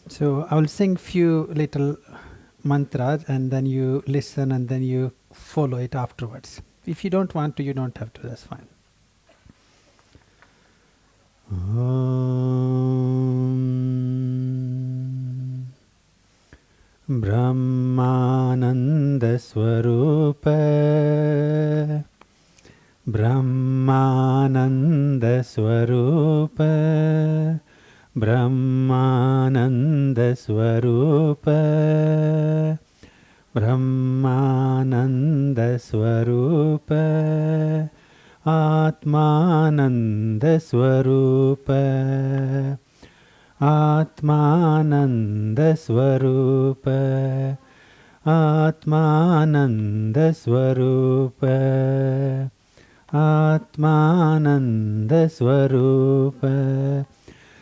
So I will sing few little mantras and then you listen and then you follow it afterwards. If you don't want to, you don't have to, that's fine. Om Brahmananda Swarupa Brahmananda Swarupa Brahmananda Swarupa Brahmananda Swarupa Atmananda Swarupa Atmananda Swarupa Atmananda Swarupa Atmananda Swarupa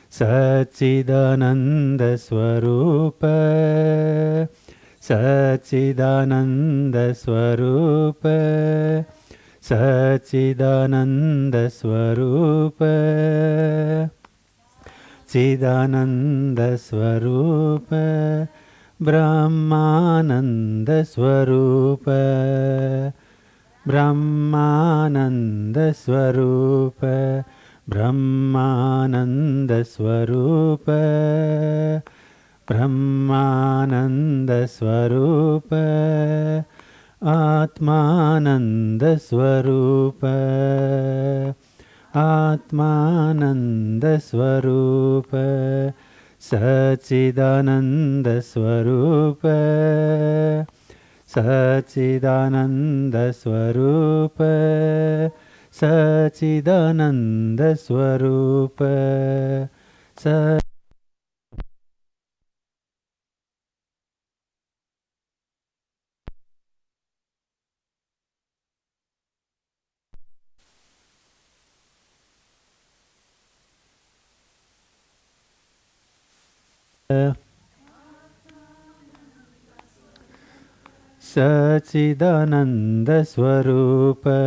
Satchidananda Swarupa Satchidananda Swarupa Satchidananda Swarupa Chidananda Swarupa Brahmananda Swarupa Brahmananda Swarupa Brahmananda Swarupa Brahmananda Swarupa Atmananda Swarupa Atmananda Swarupa Satchidananda Swarupa Satchidananda Swarupa Satchidananda Swarupa Satchidananda Swarupa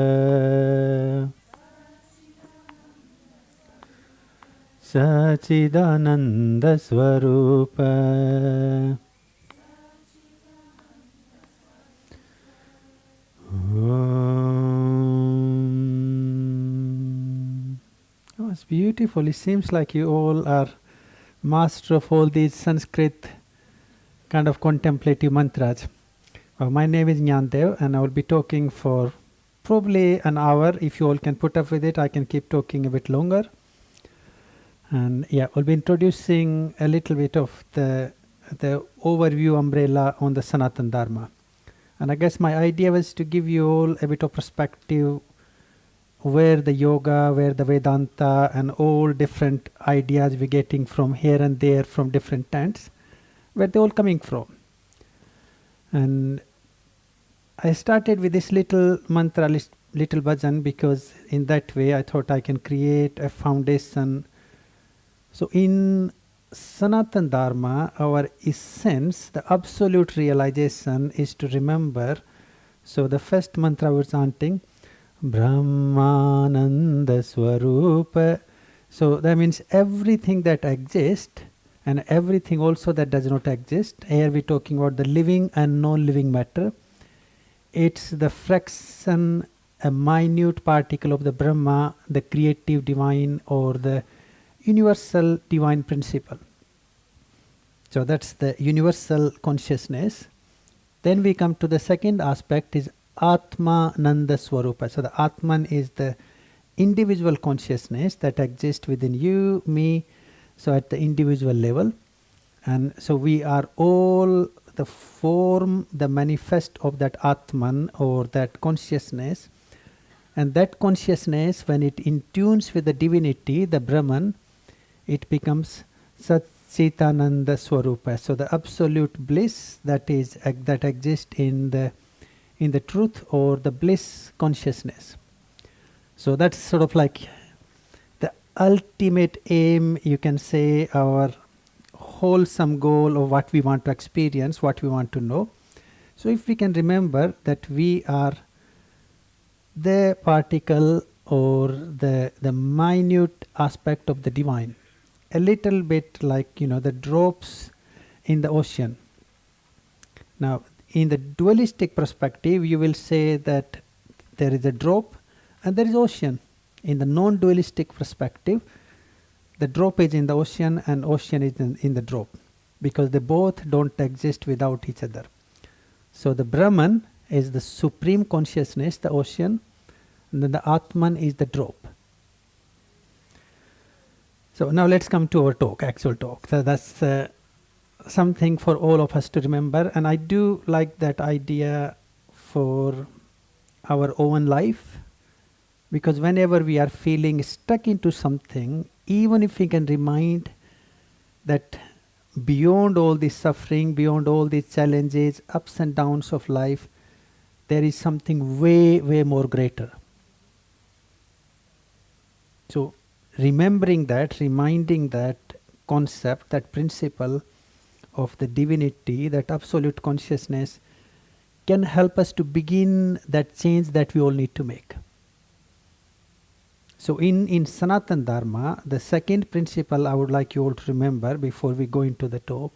Satchidananda Swarupa Oh, it's beautiful. It seems like you all are master of all these Sanskrit kind of contemplative mantras. My name is Jnandev and I will be talking for probably an hour. If you all can put up with it, I can keep talking a bit longer. And yeah, we'll be introducing a little bit of the overview umbrella on the Sanatana Dharma. And I guess my idea was to give you all a bit of perspective where the yoga, where the Vedanta and all different ideas we're getting from here and there from different tents, where they're all coming from. And I started with this little mantra, little bhajan, because in that way I thought I can create a foundation. So in Sanatana Dharma, our essence, the absolute realization is to remember. So the first mantra we're chanting, Brahmananda Swarupa. So that means everything that exists and everything also that does not exist. Here we're talking about the living and non-living matter. It's the fraction, a minute particle of the Brahma, the creative divine or the universal divine principle. So that's the universal consciousness. Then we come to the second aspect is Atma Nanda Swarupa. So the Atman is the individual consciousness that exists within you, me, so at the individual level. And so we are all the form, the manifest of that Atman or that consciousness. And that consciousness, when it in tunes with the divinity, the Brahman, it becomes Satchitananda Swarupa. So the absolute bliss that is that exists in the truth or the bliss consciousness. So that's sort of like the ultimate aim, you can say, our wholesome goal of what we want to experience, what we want to know. So if we can remember that we are the particle or the minute aspect of the divine, a little bit like, the drops in the ocean. Now, in the dualistic perspective, you will say that there is a drop and there is ocean. In the non-dualistic perspective, the drop is in the ocean and ocean is in the drop, because they both don't exist without each other. So the Brahman is the supreme consciousness, the ocean, and then the Atman is the drop. So now let's come to our talk, actual talk. So that's something for all of us to remember, and I do like that idea for our own life, because whenever we are feeling stuck into something, even if we can remind that beyond all this suffering, beyond all these challenges, ups and downs of life, there is something way, way more greater. So remembering that, reminding that concept, that principle of the divinity, that absolute consciousness, can help us to begin that change that we all need to make. So in Sanatana Dharma, the second principle I would like you all to remember before we go into the talk,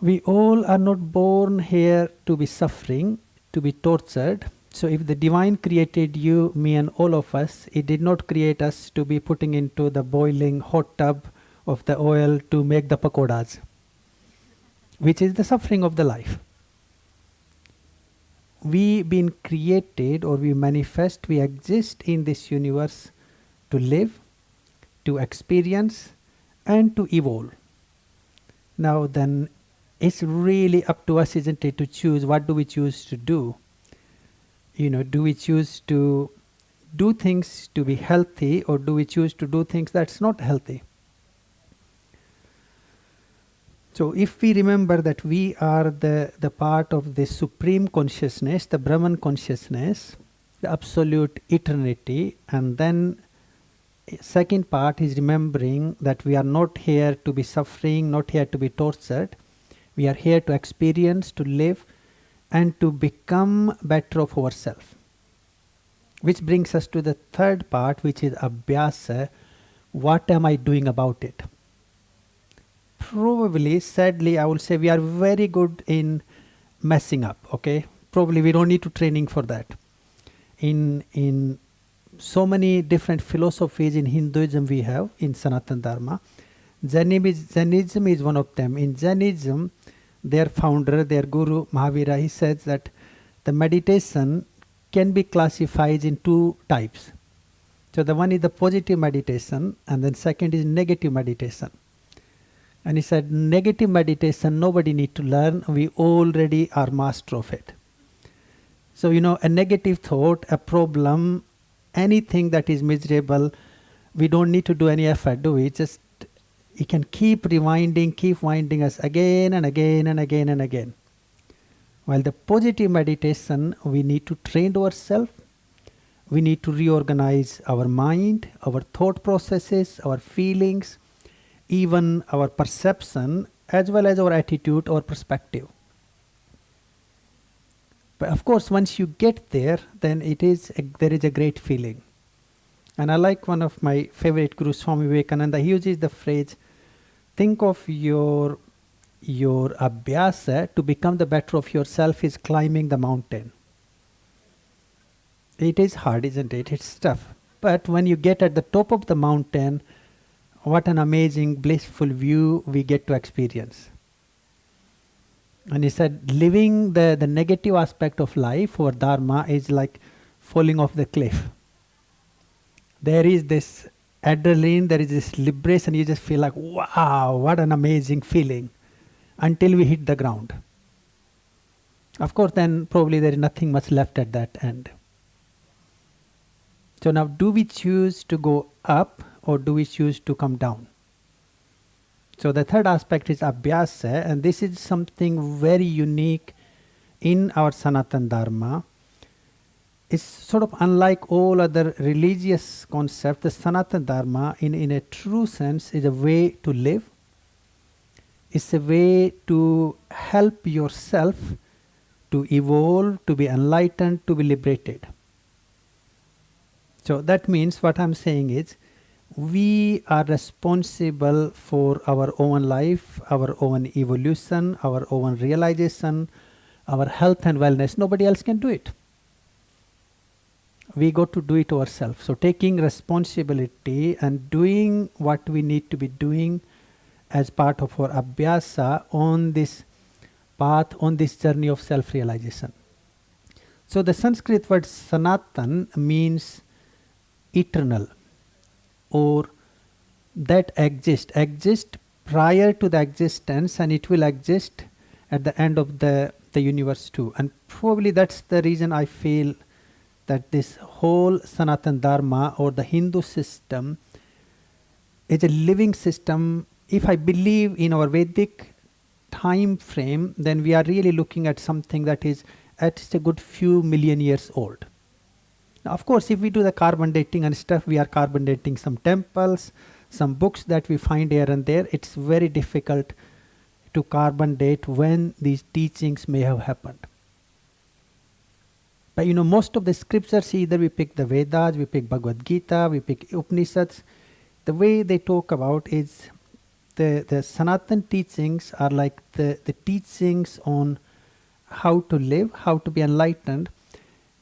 we all are not born here to be suffering, to be tortured. So if the divine created you, me and all of us, it did not create us to be putting into the boiling hot tub of the oil to make the pakodas, which is the suffering of the life. We been created, or we manifest, we exist in this universe to live, to experience, and to evolve. Now then, it's really up to us, isn't it, to choose what do we choose to do. Do we choose to do things to be healthy, or do we choose to do things that's not healthy? So if we remember that we are the part of the supreme consciousness, the Brahman consciousness, the absolute eternity, and then second part is remembering that we are not here to be suffering, not here to be tortured. We are here to experience, to live, and to become better of ourselves. Which brings us to the third part, which is abhyasa. What am I doing about it? Probably, sadly, I will say we are very good in messing up. Okay, probably we don't need to training for that. In so many different philosophies in Hinduism we have, in Sanatana Dharma, Jainism is one of them. In Jainism, their founder, their guru Mahavira, he says that the meditation can be classified in two types. So the one is the positive meditation, and then second is negative meditation. And he said, negative meditation, nobody need to learn. We already are master of it. So, a negative thought, a problem, anything that is miserable, we don't need to do any effort, do we? Just, it can keep reminding, keep winding us again and again and again and again. While the positive meditation, we need to train ourselves. We need to reorganize our mind, our thought processes, our feelings, even our perception, as well as our attitude or perspective. But of course, once you get there, then there is a great feeling. And I like one of my favorite gurus, Swami Vivekananda. He uses the phrase, think of your abhyasa to become the better of yourself is climbing the mountain. It is hard, isn't it? It's tough. But when you get at the top of the mountain, what an amazing, blissful view we get to experience. And he said, living the negative aspect of life or dharma is like falling off the cliff. There is this adrenaline, there is this liberation, you just feel like, wow, what an amazing feeling, until we hit the ground. Of course, then probably there is nothing much left at that end. So now, do we choose to go up, or do we choose to come down? So the third aspect is abhyasa, and this is something very unique in our Sanatana Dharma. It's sort of unlike all other religious concepts. The Sanatana Dharma, in a true sense, is a way to live. It's a way to help yourself to evolve, to be enlightened, to be liberated. So that means what I'm saying is, we are responsible for our own life, our own evolution, our own realization, our health and wellness. Nobody else can do it. We got to do it ourselves. So taking responsibility and doing what we need to be doing as part of our abhyasa on this path, on this journey of self-realization. So the Sanskrit word Sanatan means eternal, or that exist prior to the existence, and it will exist at the end of the universe too. And probably that's the reason I feel that this whole Sanatan Dharma or the Hindu system is a living system. If I believe in our Vedic time frame, then we are really looking at something that is at least a good few million years old. Now, of course, if we do the carbon dating and stuff, we are carbon dating some temples, some books that we find here and there. It's very difficult to carbon date when these teachings may have happened. But most of the scriptures, either we pick the Vedas, we pick Bhagavad Gita, we pick Upanishads. The way they talk about is the Sanatan teachings are like the teachings on how to live, how to be enlightened.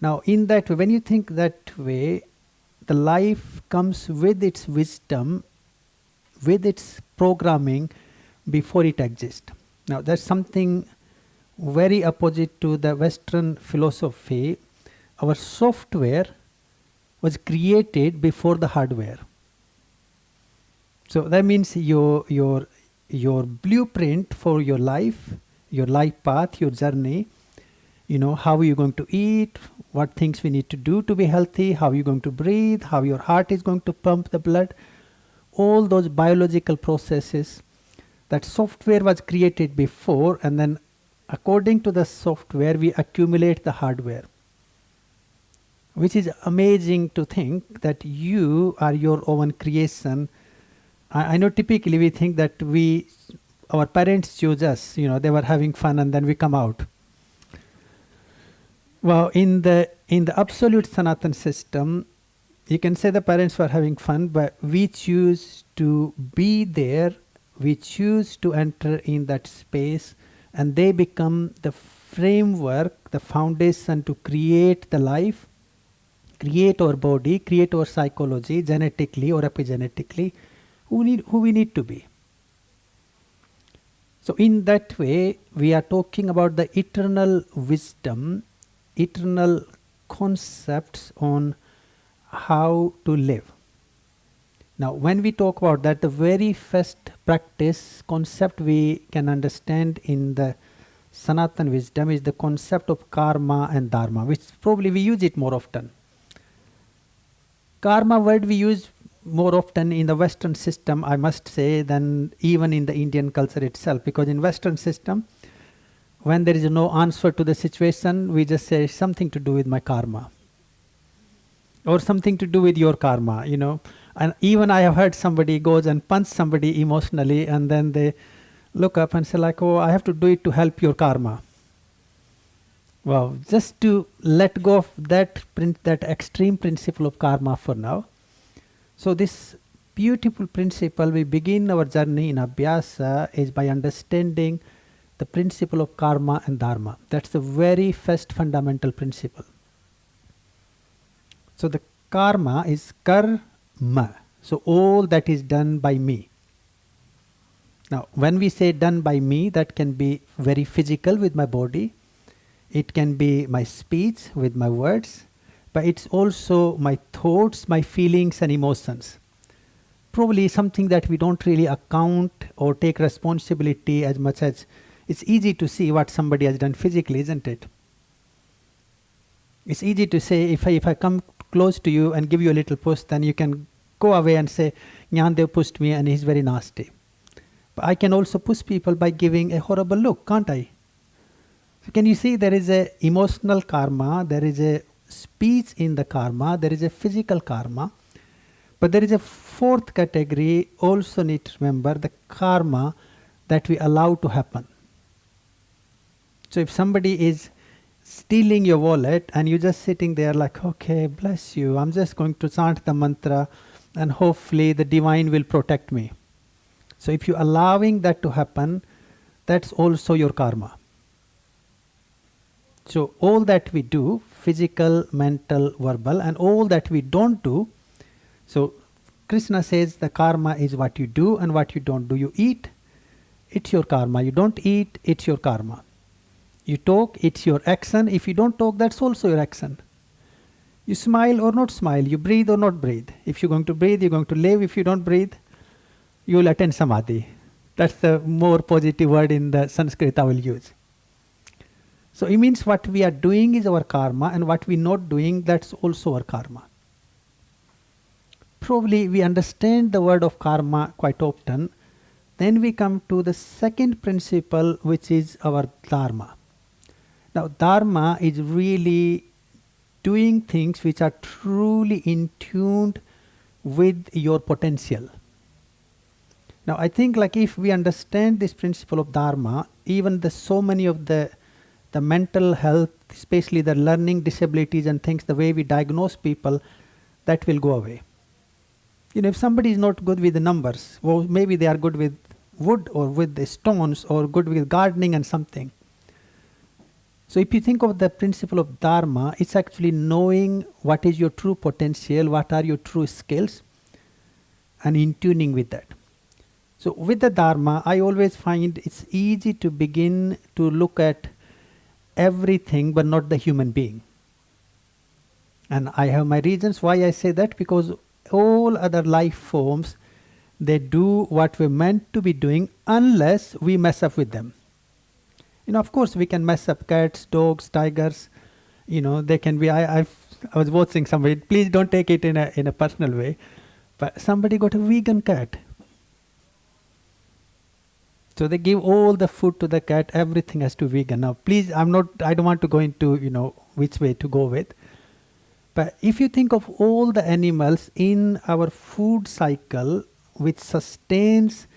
Now, in that way, when you think that way, the life comes with its wisdom, with its programming before it exists. Now, that's something very opposite to the Western philosophy. Our software was created before the hardware. So that means your blueprint for your life path, your journey, how are you going to eat, what things we need to do to be healthy, how are you going to breathe, how your heart is going to pump the blood, all those biological processes, that software was created before, and then according to the software we accumulate the hardware, which is amazing to think that you are your own creation. I know typically we think that our parents choose us, they were having fun and then we come out. Well, in the absolute Sanatan system, you can say the parents were having fun, but we choose to be there, we choose to enter in that space, and they become the framework, the foundation to create the life, create our body, create our psychology, genetically or epigenetically, who we need to be. So in that way, we are talking about the eternal wisdom, eternal concepts on how to live. Now, when we talk about that, the very first practice concept we can understand in the Sanatan wisdom is the concept of karma and dharma, which probably we use it more often. Karma word we use more often in the Western system, I must say, than even in the Indian culture itself, because in Western system, when there is no answer to the situation, we just say something to do with my karma or something to do with your karma, And even I have heard somebody goes and punch somebody emotionally, and then they look up and say like, oh, I have to do it to help your karma. Wow, just to let go of that extreme principle of karma for now. So this beautiful principle, we begin our journey in Abhyasa is by understanding the principle of karma and dharma. That's the very first fundamental principle. So the karma is karma. So all that is done by me. Now, when we say done by me, that can be very physical with my body. It can be my speech with my words, but it's also my thoughts, my feelings and emotions. Probably something that we don't really account or take responsibility as much as it's easy to see what somebody has done physically, isn't it? It's easy to say if I come close to you and give you a little push, then you can go away and say, Jnandev pushed me and he's very nasty. But I can also push people by giving a horrible look, can't I? So can you see there is a emotional karma, there is a speech in the karma, there is a physical karma, but there is a fourth category, also need to remember, the karma that we allow to happen. So if somebody is stealing your wallet and you're just sitting there like, okay, bless you, I'm just going to chant the mantra and hopefully the divine will protect me. So if you're allowing that to happen, that's also your karma. So all that we do, physical, mental, verbal, and all that we don't do, so Krishna says the karma is what you do and what you don't do. You eat, it's your karma. You don't eat, it's your karma. You talk, it's your action. If you don't talk, that's also your action. You smile or not smile, you breathe or not breathe. If you're going to breathe, you're going to live. If you don't breathe, you will attain samadhi. That's the more positive word in the Sanskrit I will use. So it means what we are doing is our karma, and what we're not doing, that's also our karma. Probably we understand the word of karma quite often. Then we come to the second principle, which is our dharma. Now dharma is really doing things which are truly in tune with your potential. Now I think like if we understand this principle of dharma, even so many of the mental health, especially the learning disabilities and things, the way we diagnose people, that will go away. If somebody is not good with the numbers, well, maybe they are good with wood or with the stones or good with gardening and something. So if you think of the principle of dharma, it's actually knowing what is your true potential, what are your true skills, and in tuning with that. So with the dharma, I always find it's easy to begin to look at everything but not the human being. And I have my reasons why I say that, because all other life forms, they do what we're meant to be doing unless we mess up with them. Of course we can mess up cats, dogs, tigers. They can be. I was watching somebody. Please don't take it in a personal way, but somebody got a vegan cat. So they give all the food to the cat. Everything has to be vegan. Now, please, I don't want to go into which way to go with. But if you think of all the animals in our food cycle, which sustains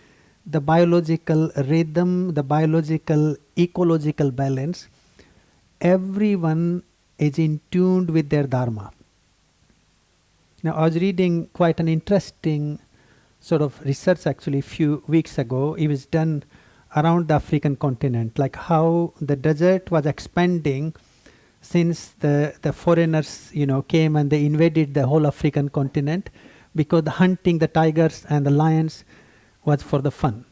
the biological rhythm, the biological ecological balance, everyone is in tune with their dharma. Now I was reading quite an interesting sort of research actually a few weeks ago. It was done around the African continent, like how the desert was expanding since the foreigners came and they invaded the whole African continent, because the hunting the tigers and the lions was for the fun.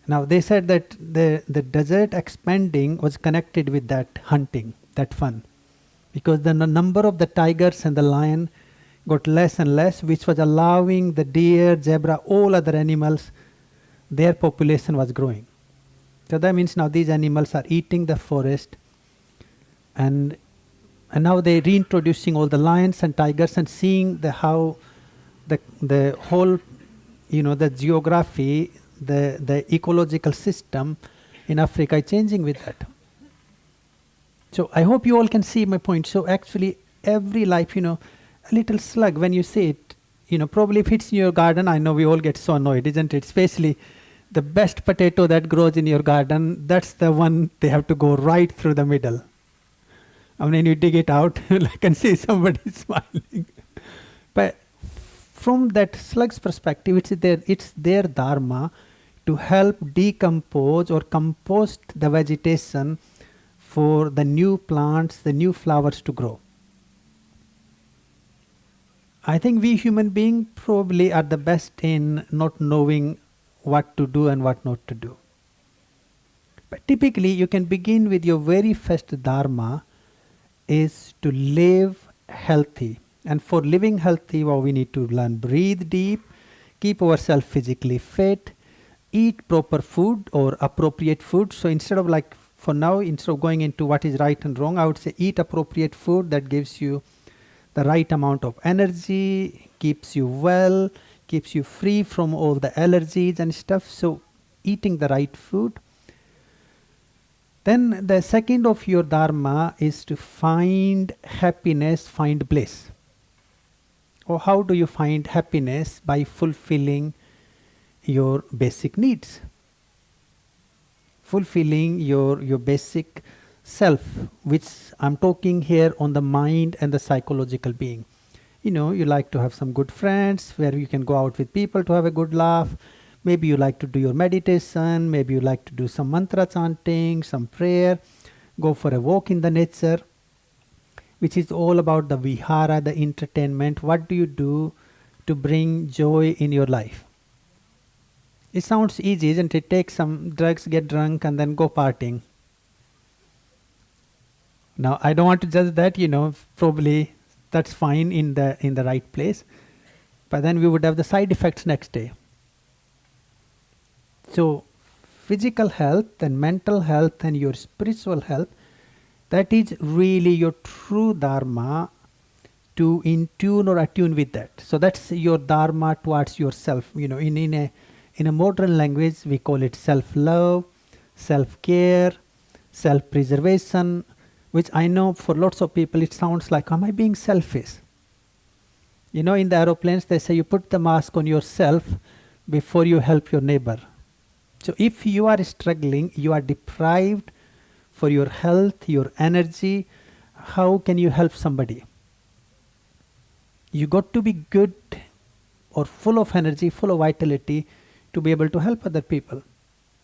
Now they said that the desert expanding was connected with that hunting, that fun, because the number of the tigers and the lion got less and less, which was allowing the deer, zebra, all other animals, their population was growing. So that means now these animals are eating the forest, and now they're reintroducing all the lions and tigers and seeing how the whole the geography, the ecological system in Africa is changing with that. So I hope you all can see my point. So actually every life, a little slug, when you see it, probably if it's in your garden, I know we all get so annoyed, isn't it? Especially the best potato that grows in your garden, that's the one they have to go right through the middle. I mean, you dig it out, I can see somebody smiling. But from that slug's perspective, it's their dharma to help decompose or compost the vegetation for the new plants, the new flowers to grow. I think we human beings probably are the best in not knowing what to do and what not to do. But typically you can begin with your very first dharma is to live healthy. And for living healthy, we need to learn, breathe deep, keep ourselves physically fit, eat proper food or appropriate food. So instead of for now, instead of going into what is right and wrong, I would say eat appropriate food that gives you the right amount of energy, keeps you well, keeps you free from all the allergies and stuff. So eating the right food. Then the second of your dharma is to find happiness, find bliss. Or how do you find happiness? By fulfilling your basic needs. Fulfilling your basic self, which I'm talking here on the mind and the psychological being. You like to have some good friends where you can go out with people to have a good laugh. Maybe you like to do your meditation. Maybe you like to do some mantra chanting, some prayer, go for a walk in the nature, which is all about the vihara, the entertainment. What do you do to bring joy in your life? It sounds easy, isn't it? Take some drugs, get drunk, and then go partying. Now, I don't want to judge that, probably that's fine in the right place, but then we would have the side effects next day. So, physical health and mental health and your spiritual health, that is really your true dharma, to in tune or attune with that. So that's your dharma towards yourself. In a modern language, we call it self-love, self-care, self-preservation, which I know for lots of people it sounds like, am I being selfish? In the aeroplanes they say you put the mask on yourself before you help your neighbor. So if you are struggling, you are deprived for your health, your energy, how can you help somebody? You got to be good or full of energy, full of vitality to be able to help other people.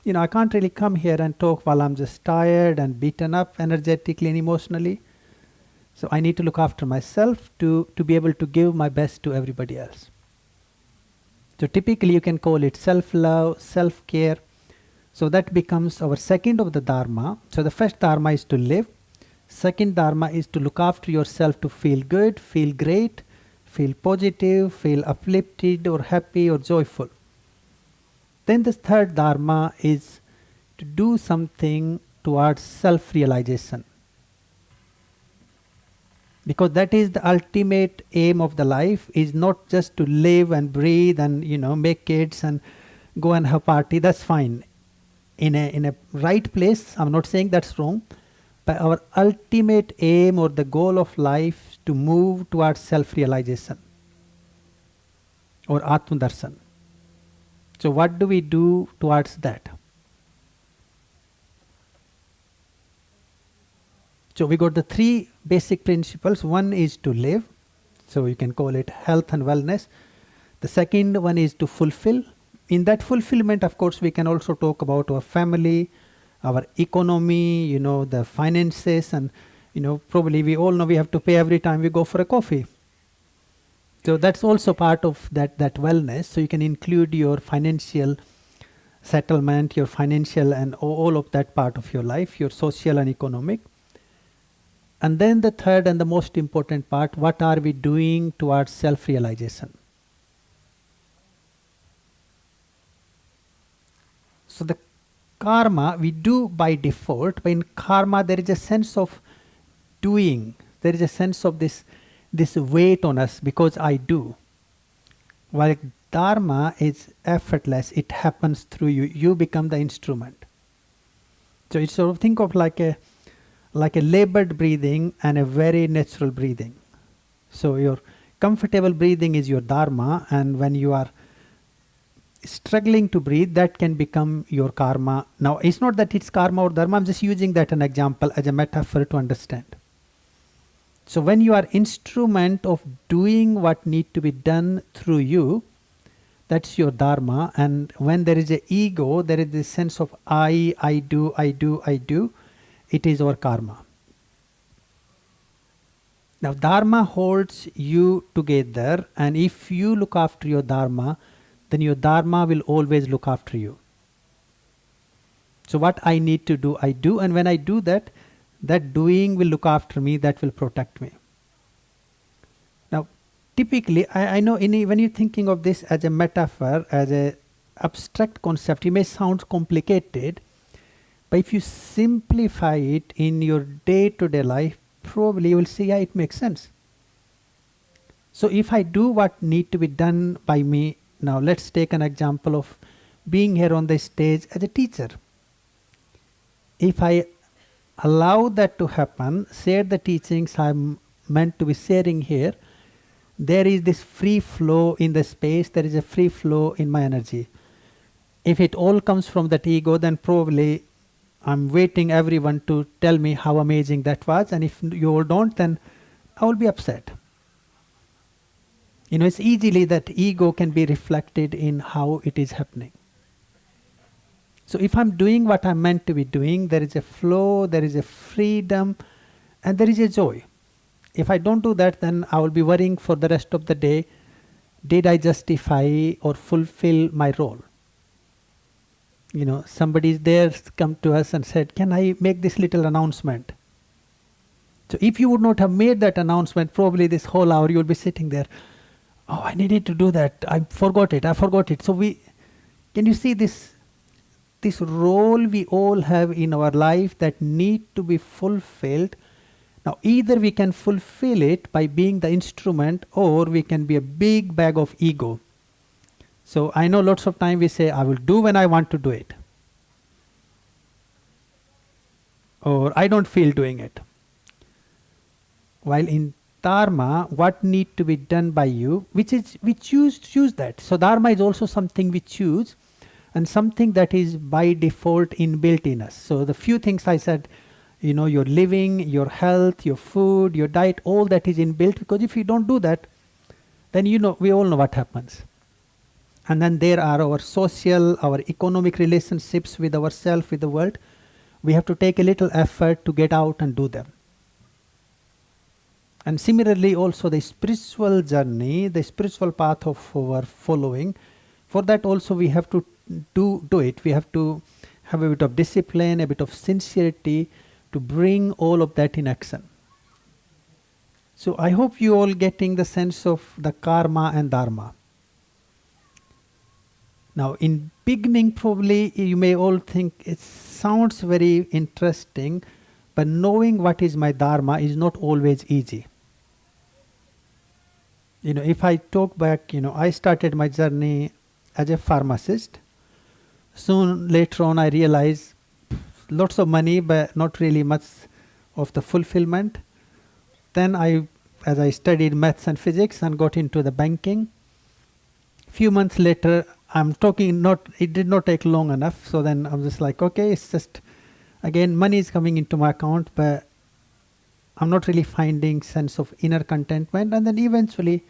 I can't really come here and talk while I'm just tired and beaten up energetically and emotionally. So I need to look after myself to be able to give my best to everybody else. So typically you can call it self-love, self-care. So that becomes our second of the dharma. So the first dharma is to live. Second dharma is to look after yourself, to feel good, feel great, feel positive, feel uplifted or happy or joyful. Then the third dharma is to do something towards self-realization. Because that is the ultimate aim of the life, is not just to live and breathe and make kids and go and have party. That's fine. In a right place, I'm not saying that's wrong, but our ultimate aim or the goal of life is to move towards self-realization or Atma-darshan. So what do we do towards that? So we got the three basic principles. One is to live. So you can call it health and wellness. The second one is to fulfill. In that fulfillment, of course, we can also talk about our family, our economy, the finances, and probably we all know we have to pay every time we go for a coffee. So that's also part of that wellness. So you can include your financial settlement, your financial and all of that part of your life, your social and economic. And then the third and the most important part, what are we doing towards self-realization? So the karma we do by default, but in karma there is a sense of doing. There is a sense of this weight on us because I do. While dharma is effortless, it happens through you. You become the instrument. So it's sort of think of like a labored breathing and a very natural breathing. So your comfortable breathing is your dharma, and when you are struggling to breathe, that can become your karma. Now it's not that it's karma or dharma, I'm just using that an example as a metaphor to understand. So when you are instrument of doing what need to be done through you, that's your dharma. And when there is a ego, there is this sense of I do, it is our karma. Now dharma holds you together, and if you look after your dharma, then your dharma will always look after you. So what I need to do, I do, and when I do that, that doing will look after me, that will protect me. Now, typically, I know when you're thinking of this as a metaphor, as an abstract concept, it may sound complicated, but if you simplify it in your day-to-day life, probably you will see, yeah, it makes sense. So if I do what need to be done by me, now let's take an example of being here on the stage as a teacher. If I allow that to happen, share the teachings I'm meant to be sharing here, there is this free flow in the space, there is a free flow in my energy. If it all comes from that ego, then probably I'm waiting everyone to tell me how amazing that was, and if you all don't, then I will be upset. It's easily that ego can be reflected in how it is happening. So if I'm doing what I'm meant to be doing, there is a flow, there is a freedom, and there is a joy. If I don't do that, then I will be worrying for the rest of the day. Did I justify or fulfill my role? Somebody is there, come to us and said, can I make this little announcement? So if you would not have made that announcement, probably this whole hour you will be sitting there. Oh, I needed to do that. I forgot it. So can you see this role we all have in our life that need to be fulfilled? Now, either we can fulfill it by being the instrument, or we can be a big bag of ego. So I know lots of time we say, I will do when I want to do it. Or I don't feel doing it. While in Dharma, what need to be done by you, we choose that. So Dharma is also something we choose, and something that is by default inbuilt in us. So the few things I said, your living, your health, your food, your diet, all that is inbuilt, because if you don't do that, then we all know what happens. And then there are our social, our economic relationships with ourselves, with the world. We have to take a little effort to get out and do them. And similarly also the spiritual journey, the spiritual path of our following, for that also we have to do it. We have to have a bit of discipline, a bit of sincerity to bring all of that in action. So I hope you all getting the sense of the karma and dharma. Now in beginning probably you may all think it sounds very interesting, but knowing what is my dharma is not always easy. If I talk back, I started my journey as a pharmacist. Soon later on I realized lots of money, but not really much of the fulfillment. Then as I studied maths and physics and got into the banking. Few months later, it did not take long enough. So then I'm just like, okay, it's just, again, money is coming into my account, but I'm not really finding sense of inner contentment. And then eventually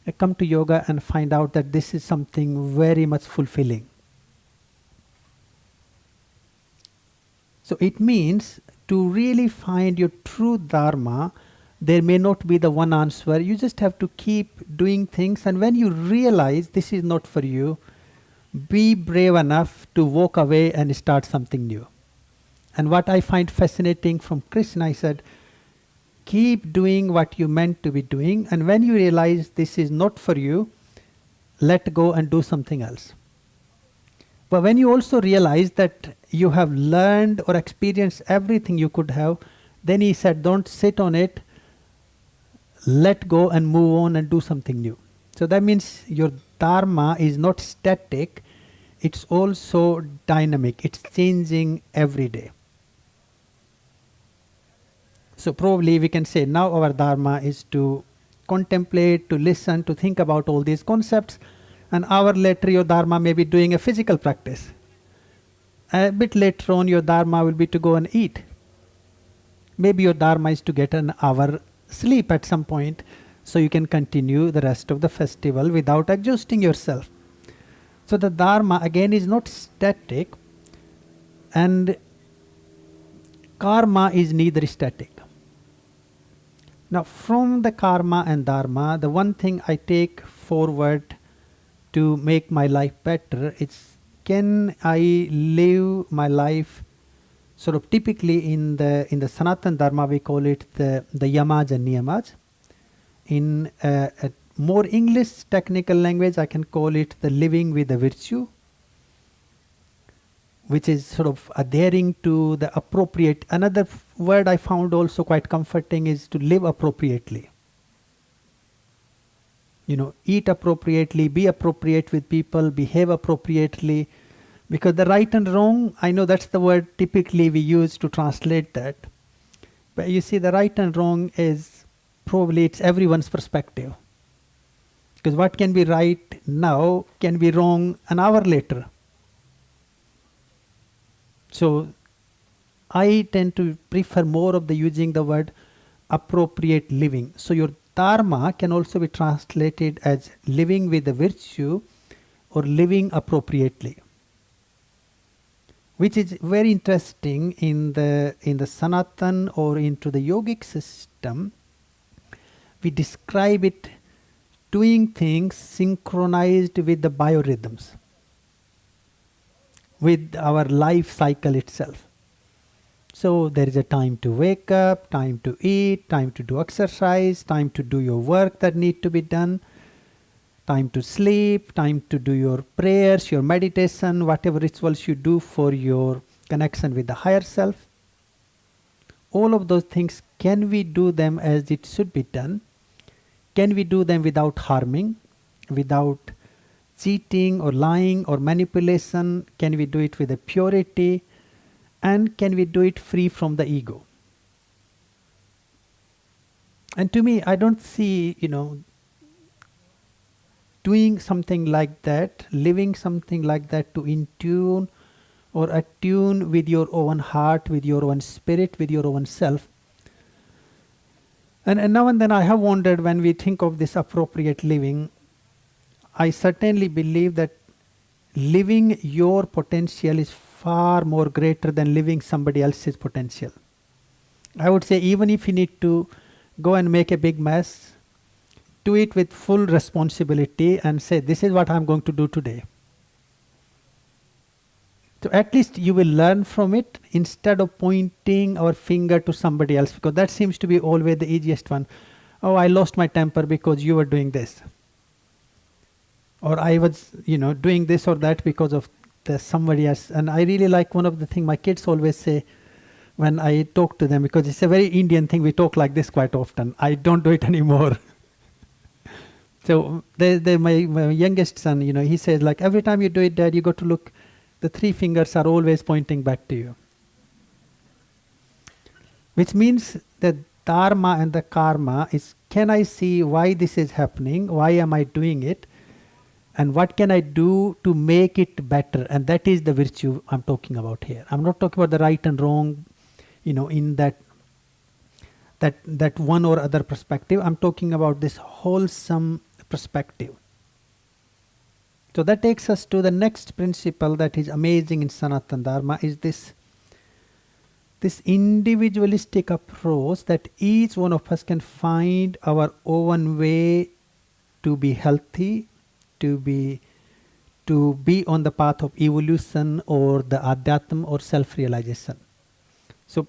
I come to yoga and find out that this is something very much fulfilling. So it means to really find your true dharma, there may not be the one answer. You just have to keep doing things. And when you realize this is not for you, be brave enough to walk away and start something new. And what I find fascinating from Krishna, I said, keep doing what you meant to be doing. And when you realize this is not for you, let go and do something else. But when you also realize that you have learned or experienced everything you could have, then he said, don't sit on it, let go and move on and do something new. So that means your dharma is not static, it's also dynamic, it's changing every day. So probably we can say now our dharma is to contemplate, to listen, to think about all these concepts. An hour later your dharma may be doing a physical practice. A bit later on your dharma will be to go and eat. Maybe your dharma is to get an hour sleep at some point, so you can continue the rest of the festival without exhausting yourself. So the dharma again is not static, and karma is neither static. Now from the karma and dharma, the one thing I take forward to make my life better is, can I live my life sort of typically in the Sanatana Dharma we call it the yamas and niyamas. In a more English technical language I can call it the living with the virtue, which is sort of adhering to the appropriate. Another word I found also quite comforting is to live appropriately. Eat appropriately, be appropriate with people, behave appropriately. Because the right and wrong, I know that's the word typically we use to translate that. But you see, the right and wrong is probably it's everyone's perspective. Because what can be right now can be wrong an hour later. So I tend to prefer more of the using the word appropriate living. So your dharma can also be translated as living with the virtue or living appropriately, which is very interesting in the Sanatan or into the yogic system. We describe it doing things synchronized with the biorhythms, with our life cycle itself. So there is a time to wake up, time to eat, time to do exercise, time to do your work that need to be done, time to sleep, time to do your prayers, your meditation, whatever rituals you do for your connection with the higher self. All of those things, can we do them as it should be done? Can we do them without harming, without cheating or lying or manipulation? Can we do it with a purity? And can we do it free from the ego? And to me, I don't see, doing something like that, living something like that to in tune or attune with your own heart, with your own spirit, with your own self. And now and then I have wondered, when we think of this appropriate living, I certainly believe that living your potential is far more greater than living somebody else's potential. I would say, even if you need to go and make a big mess, do it with full responsibility and say, this is what I'm going to do today. So at least you will learn from it instead of pointing our finger to somebody else, because that seems to be always the easiest one. Oh, I lost my temper because you were doing this. Or I was, doing this or that because of somebody else. And I really like one of the things my kids always say when I talk to them, because it's a very Indian thing. We talk like this quite often. I don't do it anymore. So my youngest son, he says, like, every time you do it, Dad, you got to look, the three fingers are always pointing back to you. Which means that dharma and the karma is, can I see why this is happening? Why am I doing it? And what can I do to make it better? And that is the virtue I'm talking about here. I'm not talking about the right and wrong, in that one or other perspective. I'm talking about this wholesome perspective. So that takes us to the next principle that is amazing in Sanatana Dharma, is this individualistic approach that each one of us can find our own way to be healthy, to be on the path of evolution or the adhyatma or self-realization. So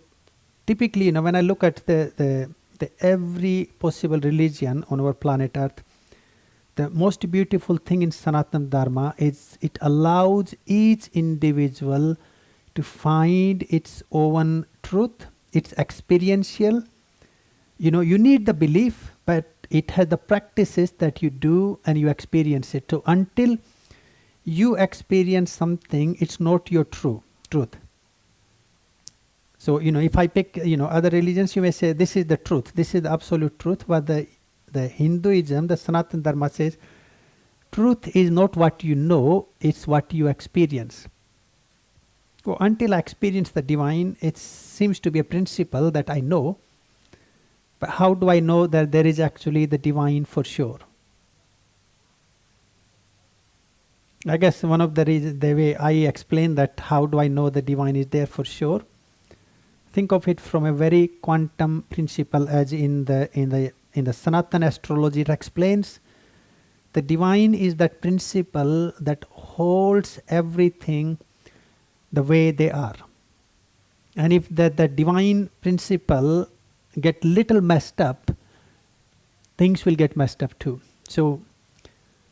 typically, when I look at the every possible religion on our planet Earth, the most beautiful thing in Sanatana Dharma is it allows each individual to find its own truth. It's experiential. You need the belief, but it has the practices that you do and you experience it. So until you experience something, it's not your truth. So, if I pick, other religions, you may say, this is the truth. This is the absolute truth. But the Hinduism, the Sanatana Dharma says, truth is not what you know, it's what you experience. So until I experience the divine, it seems to be a principle that I know. But how do I know that there is actually the divine for sure? I guess one of the reasons, the way I explain that, how do I know the divine is there for sure? Think of it from a very quantum principle, as in the Sanatana astrology it explains. The divine is that principle that holds everything the way they are. And if the divine principle get little messed up, things will get messed up too. So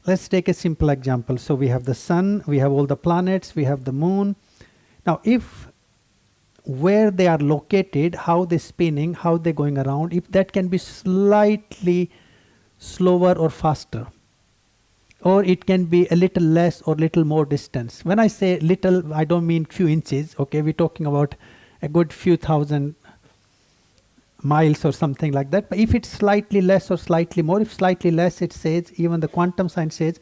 let's take a simple example. So we have the sun, we have all the planets, we have the moon. Now if where they are located, how they're spinning, how they're going around, if that can be slightly slower or faster, or it can be a little less or little more distance. When I say little, I don't mean few inches, okay? We're talking about a good few thousand miles or something like that. But if it's slightly less or slightly more, if slightly less, it says, even the quantum science says,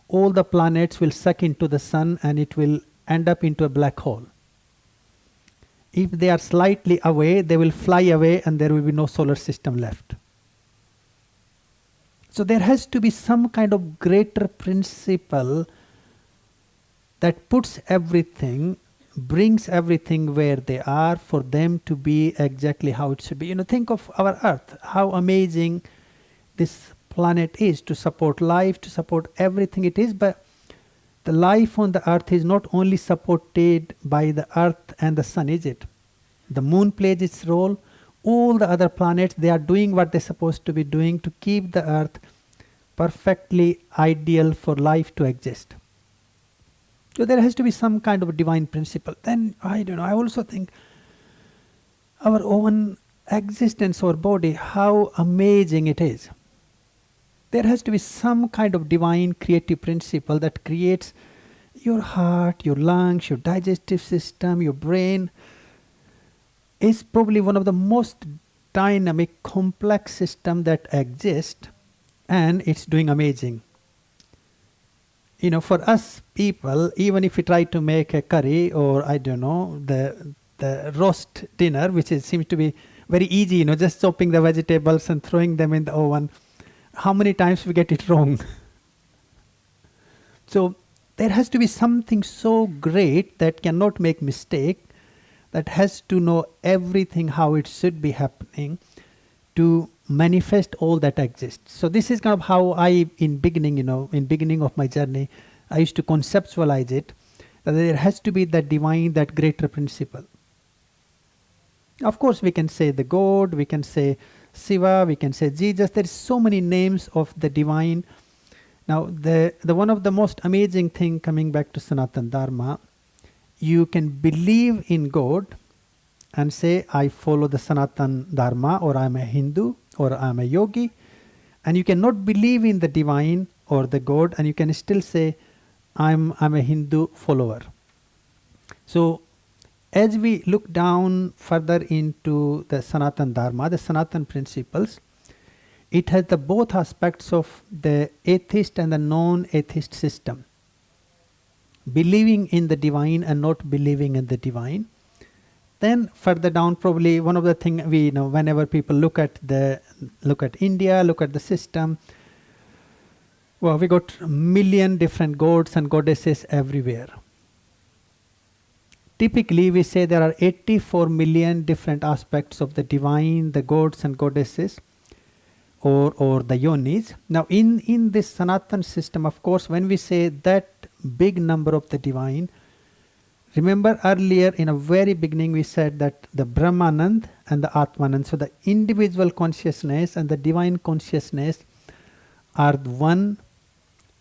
all the planets will suck into the sun and it will end up into a black hole. If they are slightly away, they will fly away and there will be no solar system left. So there has to be some kind of greater principle that puts everything, brings everything where they are for them to be exactly how it should be. Think of our Earth, how amazing this planet is to support life, to support everything it is. But the life on the Earth is not only supported by the Earth and the Sun, is it? The Moon plays its role. All the other planets, they are doing what they're supposed to be doing to keep the Earth perfectly ideal for life to exist. So there has to be some kind of a divine principle. Then, I don't know, I also think our own existence, our body, how amazing it is. There has to be some kind of divine creative principle that creates your heart, your lungs, your digestive system, your brain. Is probably one of the most dynamic, complex system that exists, and it's doing amazing. For us people, even if we try to make a curry or I don't know, the roast dinner, which seems to be very easy, just chopping the vegetables and throwing them in the oven, how many times we get it wrong? So there has to be something so great that cannot make mistake, that has to know everything how it should be happening to manifest all that exists. So this is kind of how I, in beginning of my journey, I used to conceptualize it, that there has to be that divine, that greater principle. Of course, we can say the God, we can say Shiva, we can say Jesus. There is so many names of the divine. Now, the one of the most amazing thing, coming back to Sanatana Dharma, you can believe in God and say, I follow the Sanatana Dharma, or I'm a Hindu, or I'm a yogi. And you cannot believe in the divine or the God, and you can still say, I'm a Hindu follower. So as we look down further into the Sanatana Dharma, the Sanatana principles, it has the both aspects of the atheist and the non-atheist system. Believing in the divine and not believing in the divine. Then further down, probably one of the things we know, whenever people look at India, look at the system, well, we got a million different gods and goddesses everywhere. Typically, we say there are 84 million different aspects of the divine, the gods and goddesses, or the yonis. Now, in this Sanatana system, of course, when we say that big number of the divine, remember earlier in a very beginning we said that the Brahmanand and the Atmanand, so the individual consciousness and the divine consciousness are one.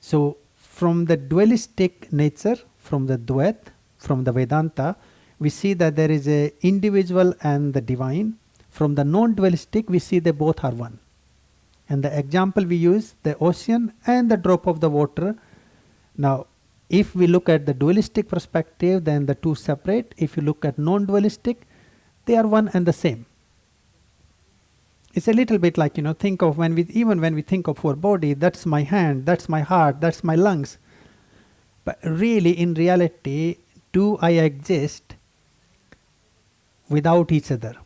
So from the dualistic nature, from the Dvait, from the Vedanta, we see that there is a individual and the divine. From the non-dualistic, we see they both are one. And the example we use, the ocean and the drop of the water. Now, if we look at the dualistic perspective, then the two separate. If you look at non-dualistic, they are one and the same. It's a little bit like, think of when we think of our body, that's my hand, that's my heart, that's my lungs. But really, in reality, do I exist without each other?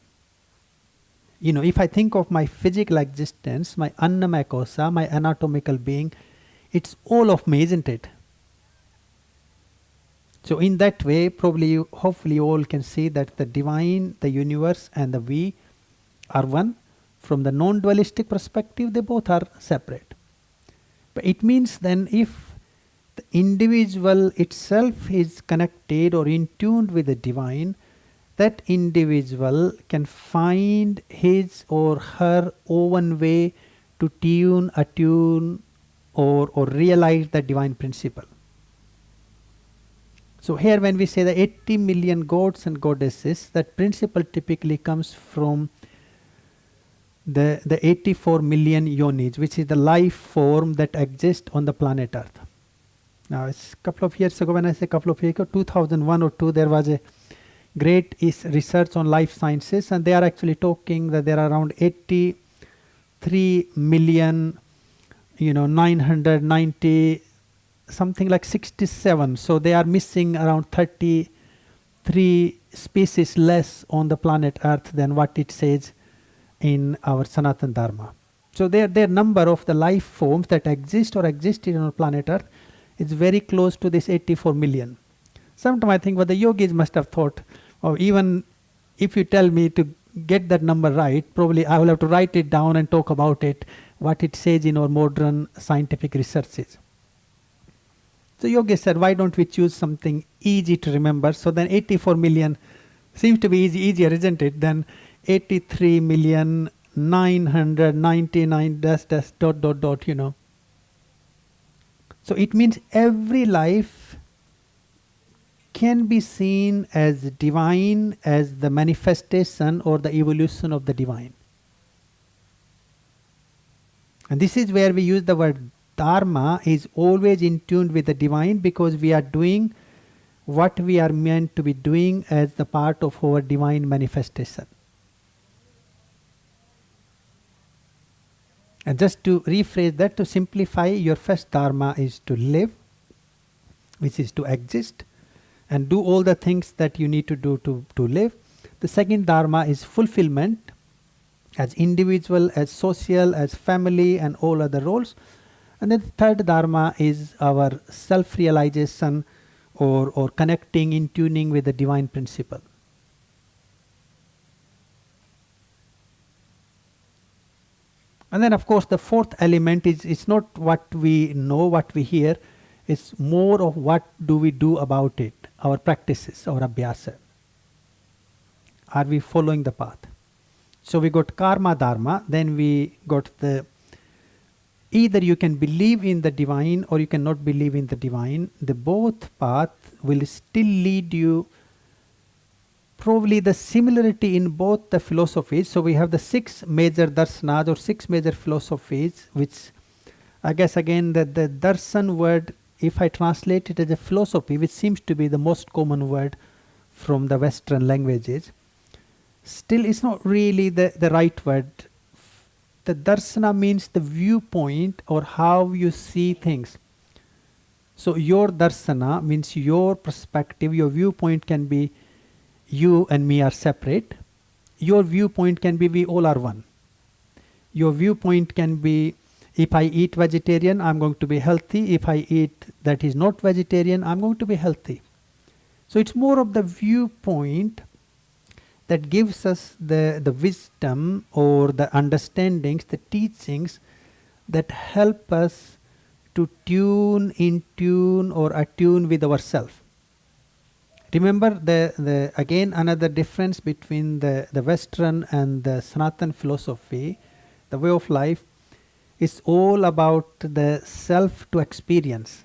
If I think of my physical existence, my annamaya kosha, my anatomical being, it's all of me, isn't it? So in that way, probably, hopefully you all can see that the divine, the universe and the we are one. From the non-dualistic perspective, they both are separate. But it means then if the individual itself is connected or in tune with the divine, that individual can find his or her own way to attune or realize the divine principle. So here when we say the 80 million gods and goddesses, that principle typically comes from the 84 million yonis, which is the life form that exists on the planet Earth. Now, it's a couple of years ago, when I say a couple of years ago, 2001 or 2, there was a great research on life sciences, and they are actually talking that there are around 83 million, 990, something like 67. So they are missing around 33 species less on the planet Earth than what it says in our Sanatana Dharma. So their number of the life forms that exist or existed on planet Earth is very close to this 84 million. Sometimes I think what the yogis must have thought, or even if you tell me to get that number right, probably I will have to write it down and talk about it, what it says in our modern scientific researches. So yogis said, why don't we choose something easy to remember? So then 84 million seems to be easier, isn't it, than 83 million 999 dash dash dot dot dot, you know. So it means every life can be seen as divine, as the manifestation or the evolution of the divine. And this is where we use the word dharma is always in tune with the divine, because we are doing what we are meant to be doing as the part of our divine manifestation. And just to rephrase that, to simplify, your first dharma is to live, which is to exist and do all the things that you need to do to live. The second dharma is fulfillment, as individual, as social, as family, and all other roles. And then the third dharma is our self-realization, or connecting, in tuning with the divine principle. And then of course the fourth element is, it's not what we know, what we hear, it's more of what do we do about it, our practices, our abhyasa. Are we following the path? So we got karma dharma, then we got the, either you can believe in the divine or you cannot believe in the divine. The both path will still lead you, probably the similarity in both the philosophies. So we have the 6 major darsanas or 6 major philosophies, which I guess again that the darshan word, if I translate it as a philosophy, which seems to be the most common word from the Western languages, still it's not really the right word. The darsana means the viewpoint or how you see things. So your darsana means your perspective, your viewpoint can be you and me are separate. Your viewpoint can be we all are one. Your viewpoint can be, if I eat vegetarian, I'm going to be healthy. If I eat that is not vegetarian, I'm going to be healthy. So it's more of the viewpoint that gives us the wisdom or the understandings, the teachings that help us to tune, in tune or attune with ourselves. Remember the again another difference between the Western and the Sanatan philosophy, the way of life, is all about the self to experience.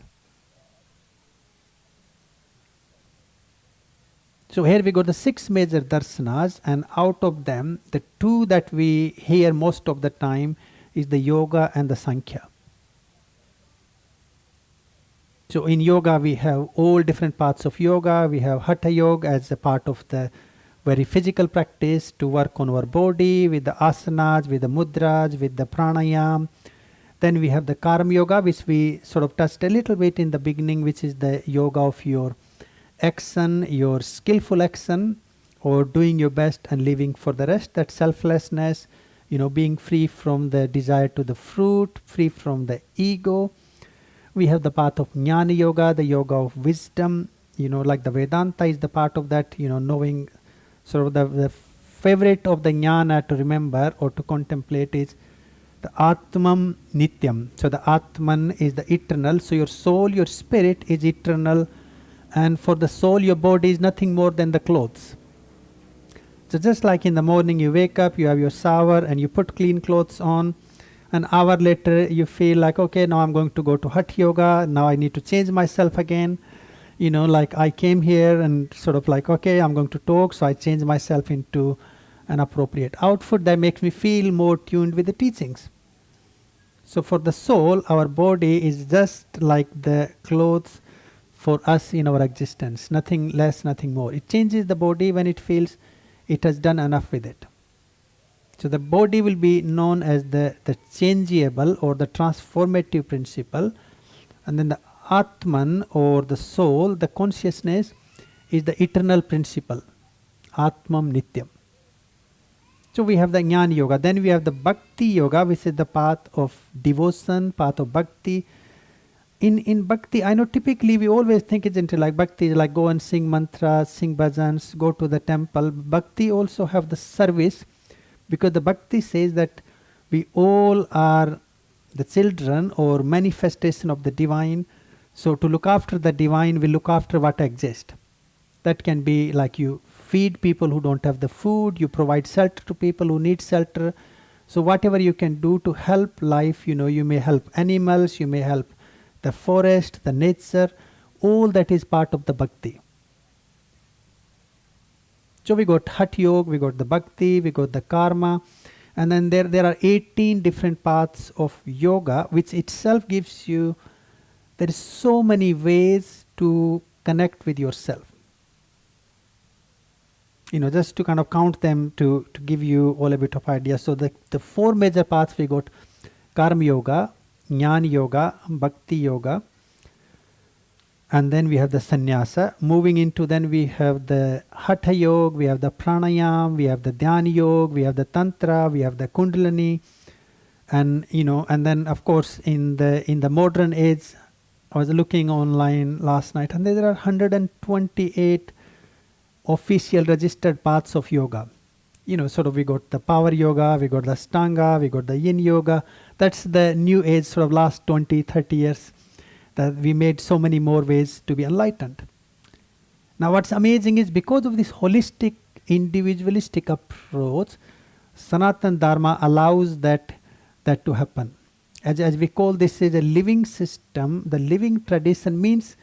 So here we got the 6 major darsanas, and out of them, the 2 that we hear most of the time is the yoga and the Sankhya. So in yoga we have all different parts of yoga. We have Hatha Yoga as a part of the very physical practice to work on our body with the asanas, with the mudras, with the pranayam. Then we have the Karma Yoga, which we sort of touched a little bit in the beginning, which is the yoga of your action, your skillful action, or doing your best and living for the rest. That selflessness, being free from the desire to the fruit, free from the ego. We have the path of Jnana Yoga, the yoga of wisdom, like the Vedanta is the part of that, knowing sort of the favorite of the Jnana to remember or to contemplate is the Atmam Nityam. So the Atman is the eternal. So your soul, your spirit is eternal. And for the soul, your body is nothing more than the clothes. So just like in the morning you wake up, you have your shower and you put clean clothes on. An hour later you feel like, okay, now I'm going to go to Hatha Yoga. Now I need to change myself again. Like I came here and sort of like, okay, I'm going to talk. So I change myself into an appropriate outfit that makes me feel more tuned with the teachings. So for the soul, our body is just like the clothes for us in our existence. Nothing less, nothing more. It changes the body when it feels it has done enough with it. So the body will be known as the changeable or the transformative principle. And then the Atman or the soul, the consciousness, is the eternal principle. Atmam Nityam. So we have the Jnana Yoga. Then we have the Bhakti Yoga, which is the path of devotion, path of Bhakti. In Bhakti, I know typically we always think it's into like Bhakti is like go and sing mantras, sing bhajans, go to the temple. Bhakti also have the service, because the Bhakti says that we all are the children or manifestation of the divine. So to look after the divine, we look after what exists. That can be like you feed people who don't have the food, you provide shelter to people who need shelter. So whatever you can do to help life, you may help animals, you may help the forest, the nature, all that is part of the Bhakti. So we got Hatha Yoga, we got the Bhakti, we got the Karma, and then there are 18 different paths of yoga, which itself gives you, there is so many ways to connect with yourself. Just to kind of count them to give you all a bit of idea. So the 4 major paths we got: Karma Yoga, Jnana Yoga, Bhakti Yoga, and then we have the Sannyasa. Moving into, then we have the Hatha Yoga, we have the Pranayam, we have the Dhyana Yoga, we have the Tantra, we have the Kundalini, and and then of course in the modern age, I was looking online last night, and there are 128 official registered paths of yoga. Sort of we got the power yoga, we got the Ashtanga, we got the yin yoga. That's the new age, sort of last 20-30 years, that we made so many more ways to be enlightened. Now what's amazing is, because of this holistic individualistic approach, Sanatana Dharma allows that to happen. As we call this is a living system, the living tradition means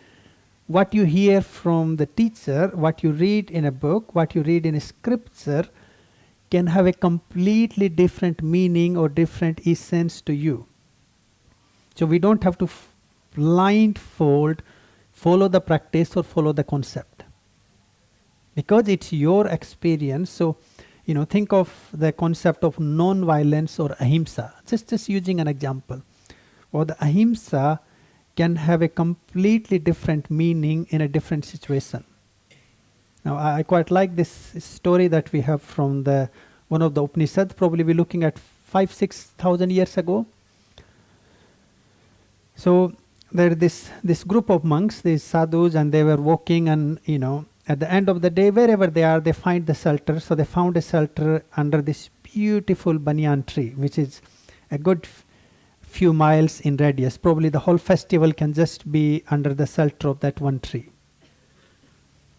what you hear from the teacher, what you read in a book, what you read in a scripture can have a completely different meaning or different essence to you. So we don't have to blindfold follow the practice or follow the concept, because it's your experience. So think of the concept of non-violence or ahimsa, just using an example. Or the ahimsa can have a completely different meaning in a different situation. Now I quite like this story that we have from one of the Upanishads, probably we're looking at 5,000-6,000 years ago. So there this group of monks, these sadhus, and they were walking, and at the end of the day, wherever they are, they find the shelter. So they found a shelter under this beautiful banyan tree, which is a good few miles in radius. Probably the whole festival can just be under the shelter of that one tree.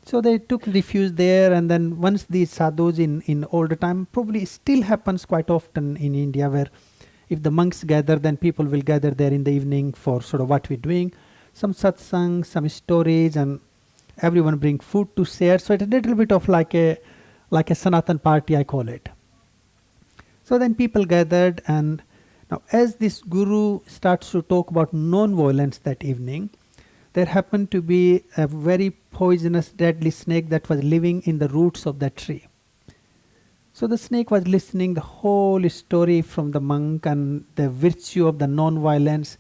So they took refuge there, and then once these sadhus in older time, probably still happens quite often in India, where if the monks gather, then people will gather there in the evening for sort of what we're doing, some satsang, some stories, and everyone bring food to share. So it's a little bit of like a Sanatan party, I call it. So then people gathered, and now as this guru starts to talk about non-violence that evening, there happened to be a very poisonous, deadly snake that was living in the roots of that tree. So the snake was listening the whole story from the monk and the virtue of the non-violence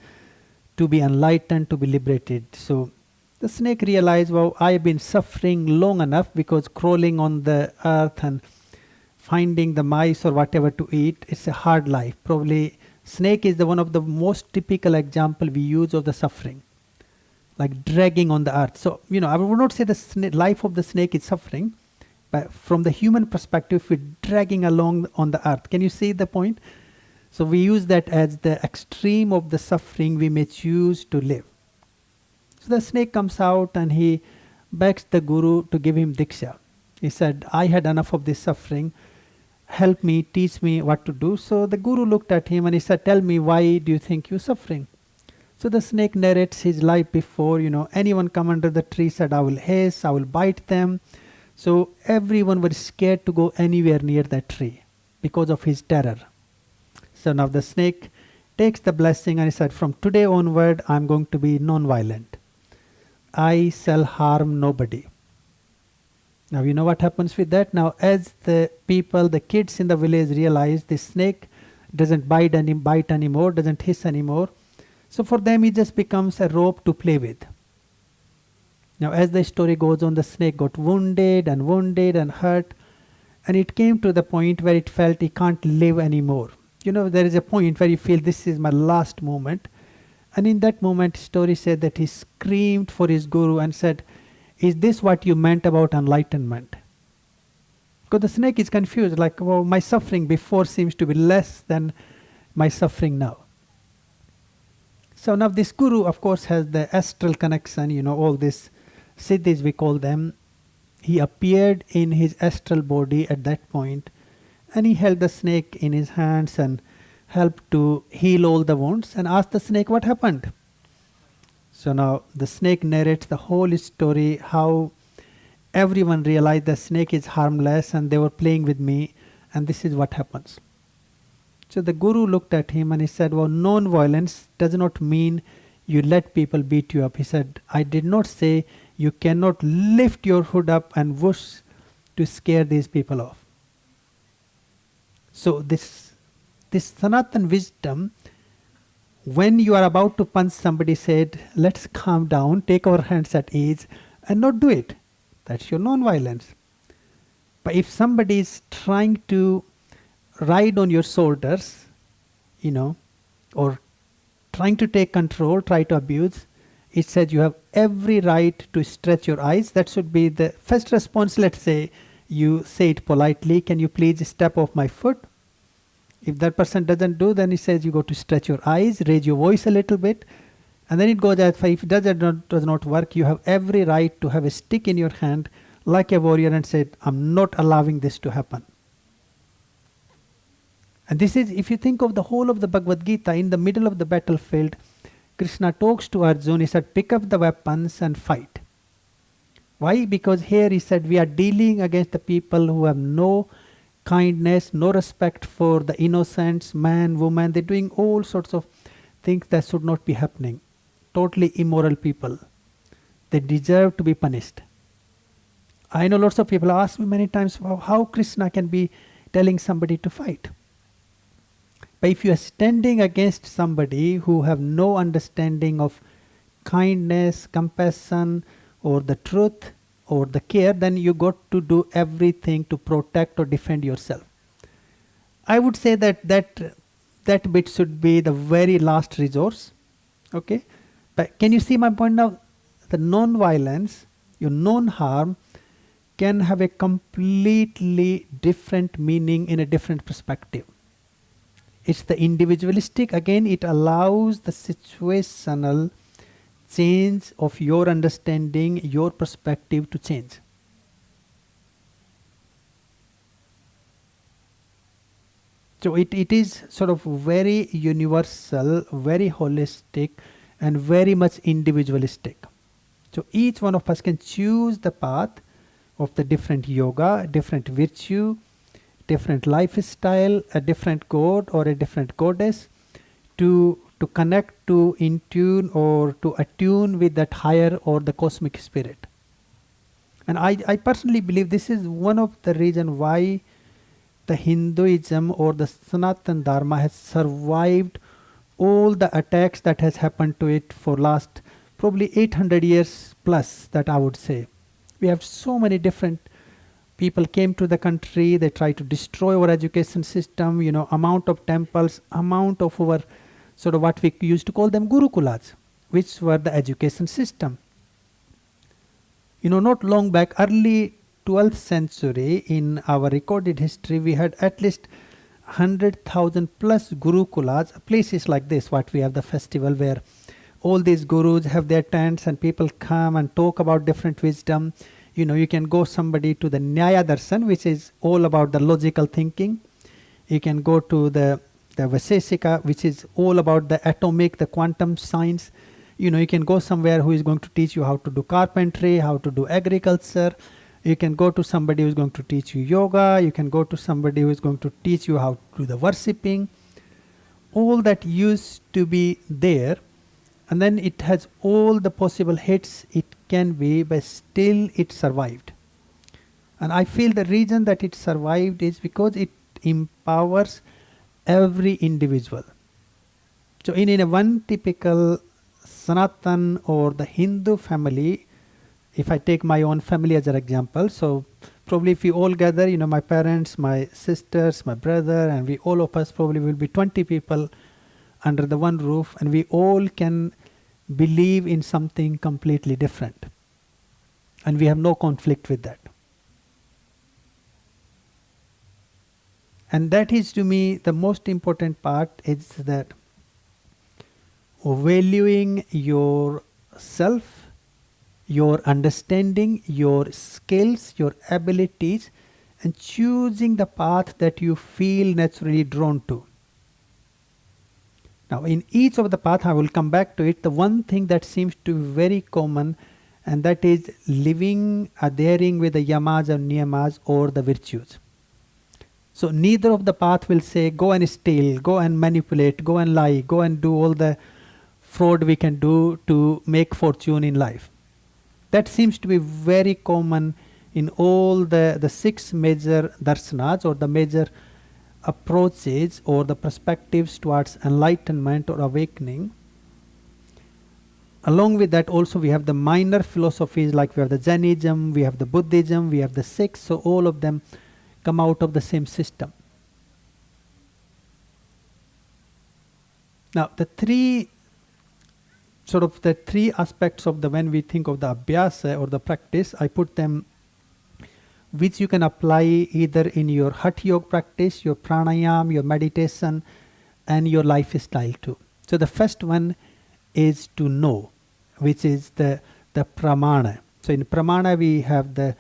to be enlightened, to be liberated. So the snake realized, wow, I've been suffering long enough, because crawling on the earth and finding the mice or whatever to eat, it's a hard life. Probably snake is one of the most typical example we use of the suffering, like dragging on the earth. So, I would not say the life of the snake is suffering, but from the human perspective, we're dragging along on the earth. Can you see the point? So we use that as the extreme of the suffering we may choose to live. So the snake comes out and he begs the guru to give him diksha. He said, I had enough of this suffering. Help me, teach me what to do. So the guru looked at him and he said, tell me, why do you think you're suffering? So the snake narrates his life before, anyone come under the tree said, I will hiss, I will bite them. So everyone was scared to go anywhere near that tree because of his terror. So now the snake takes the blessing and he said, from today onward, I'm going to be non-violent. I shall harm nobody. Now you know what happens with that. Now as the people, the kids in the village realize this snake doesn't bite anymore, doesn't hiss anymore. So for them it just becomes a rope to play with. Now as the story goes on, the snake got wounded and hurt. And it came to the point where it felt he can't live anymore. There is a point where you feel this is my last moment. And in that moment, story said that he screamed for his guru and said, "Is this what you meant about enlightenment?" Because the snake is confused, like, well, my suffering before seems to be less than my suffering now. So now this guru, of course, has the astral connection, all these siddhis we call them. He appeared in his astral body at that point, and he held the snake in his hands and helped to heal all the wounds and asked the snake what happened. So now the snake narrates the whole story, how everyone realized the snake is harmless and they were playing with me, and this is what happens. So the guru looked at him and he said, well, non-violence does not mean you let people beat you up. He said, I did not say you cannot lift your hood up and whoosh to scare these people off. So this Sanatan wisdom, when you are about to punch somebody, said, let's calm down, take our hands at ease and not do it. That's your non-violence. But if somebody is trying to ride on your shoulders, or trying to take control, try to abuse, it says you have every right to stretch your eyes. That should be the first response. Let's say you say it politely, can you please step off my foot? If that person doesn't do, then it says you go to stretch your eyes, raise your voice a little bit, and then it goes as far. If it does not work, you have every right to have a stick in your hand like a warrior and say, I'm not allowing this to happen. And this is, if you think of the whole of the Bhagavad Gita, in the middle of the battlefield, Krishna talks to Arjuna. He said, pick up the weapons and fight. Why? Because here he said, we are dealing against the people who have no kindness, no respect for the innocents, man, woman. They're doing all sorts of things that should not be happening. Totally immoral people. They deserve to be punished. I know lots of people ask me many times, well, how Krishna can be telling somebody to fight. But if you are standing against somebody who have no understanding of kindness, compassion, or the truth, or the care, then you got to do everything to protect or defend yourself. I would say that bit should be the very last resource. Okay? But can you see my point now? The non-violence, your non-harm, can have a completely different meaning in a different perspective. It's the individualistic. Again, it allows the situational change of your understanding, your perspective to change. So it is sort of very universal, very holistic, and very much individualistic. So each one of us can choose the path of the different yoga, different virtue, different lifestyle, a different god or a different goddess to connect, to in tune or to attune with that higher or the cosmic spirit. And I personally believe this is one of the reasons why the Hinduism or the Sanatan Dharma has survived all the attacks that has happened to it for last probably 800 years plus, that I would say. We have so many different people came to the country, they tried to destroy our education system, amount of temples, amount of our sort of what we used to call them gurukulas, which were the education system. Not long back, early 12th century, in our recorded history, we had at least 100,000 plus gurukulas, places like this, what we have the festival where all these gurus have their tents and people come and talk about different wisdom. You can go somebody to the Nyaya Darshan, which is all about the logical thinking. You can go to the Vaiseshika, which is all about the atomic, the quantum science. You can go somewhere who is going to teach you how to do carpentry, how to do agriculture. You can go to somebody who is going to teach you yoga. You can go to somebody who is going to teach you how to do the worshipping. All that used to be there. And then it has all the possible hits it can be, but still it survived. And I feel the reason that it survived is because it empowers every individual. So in a one typical Sanatan or the Hindu family, if I take my own family as an example, so Probably if we all gather, my parents, my sisters, my brother, and we all of us probably will be 20 people under the one roof, and we all can believe in something completely different. And we have no conflict with that. And that is, to me, the most important part is that valuing yourself, your understanding, your skills, your abilities, and choosing the path that you feel naturally drawn to. Now, in each of the path, I will come back to it. The one thing that seems to be very common, and that is living, adhering with the yamas or niyamas or the virtues. So neither of the path will say, go and steal, go and manipulate, go and lie, go and do all the fraud we can do to make fortune in life. That seems to be very common in all the 6 major darsanas, or the major approaches or the perspectives towards enlightenment or awakening. Along with that also we have the minor philosophies, like we have the Jainism, we have the Buddhism, we have the Sikhs, so all of them come out of the same system. Now the three aspects of when we think of the abhyasa or the practice, I put them, which you can apply either in your Hatha Yoga practice, your pranayam, your meditation, and your lifestyle too. So the first one is to know, which is the pramana. So in pramana we have the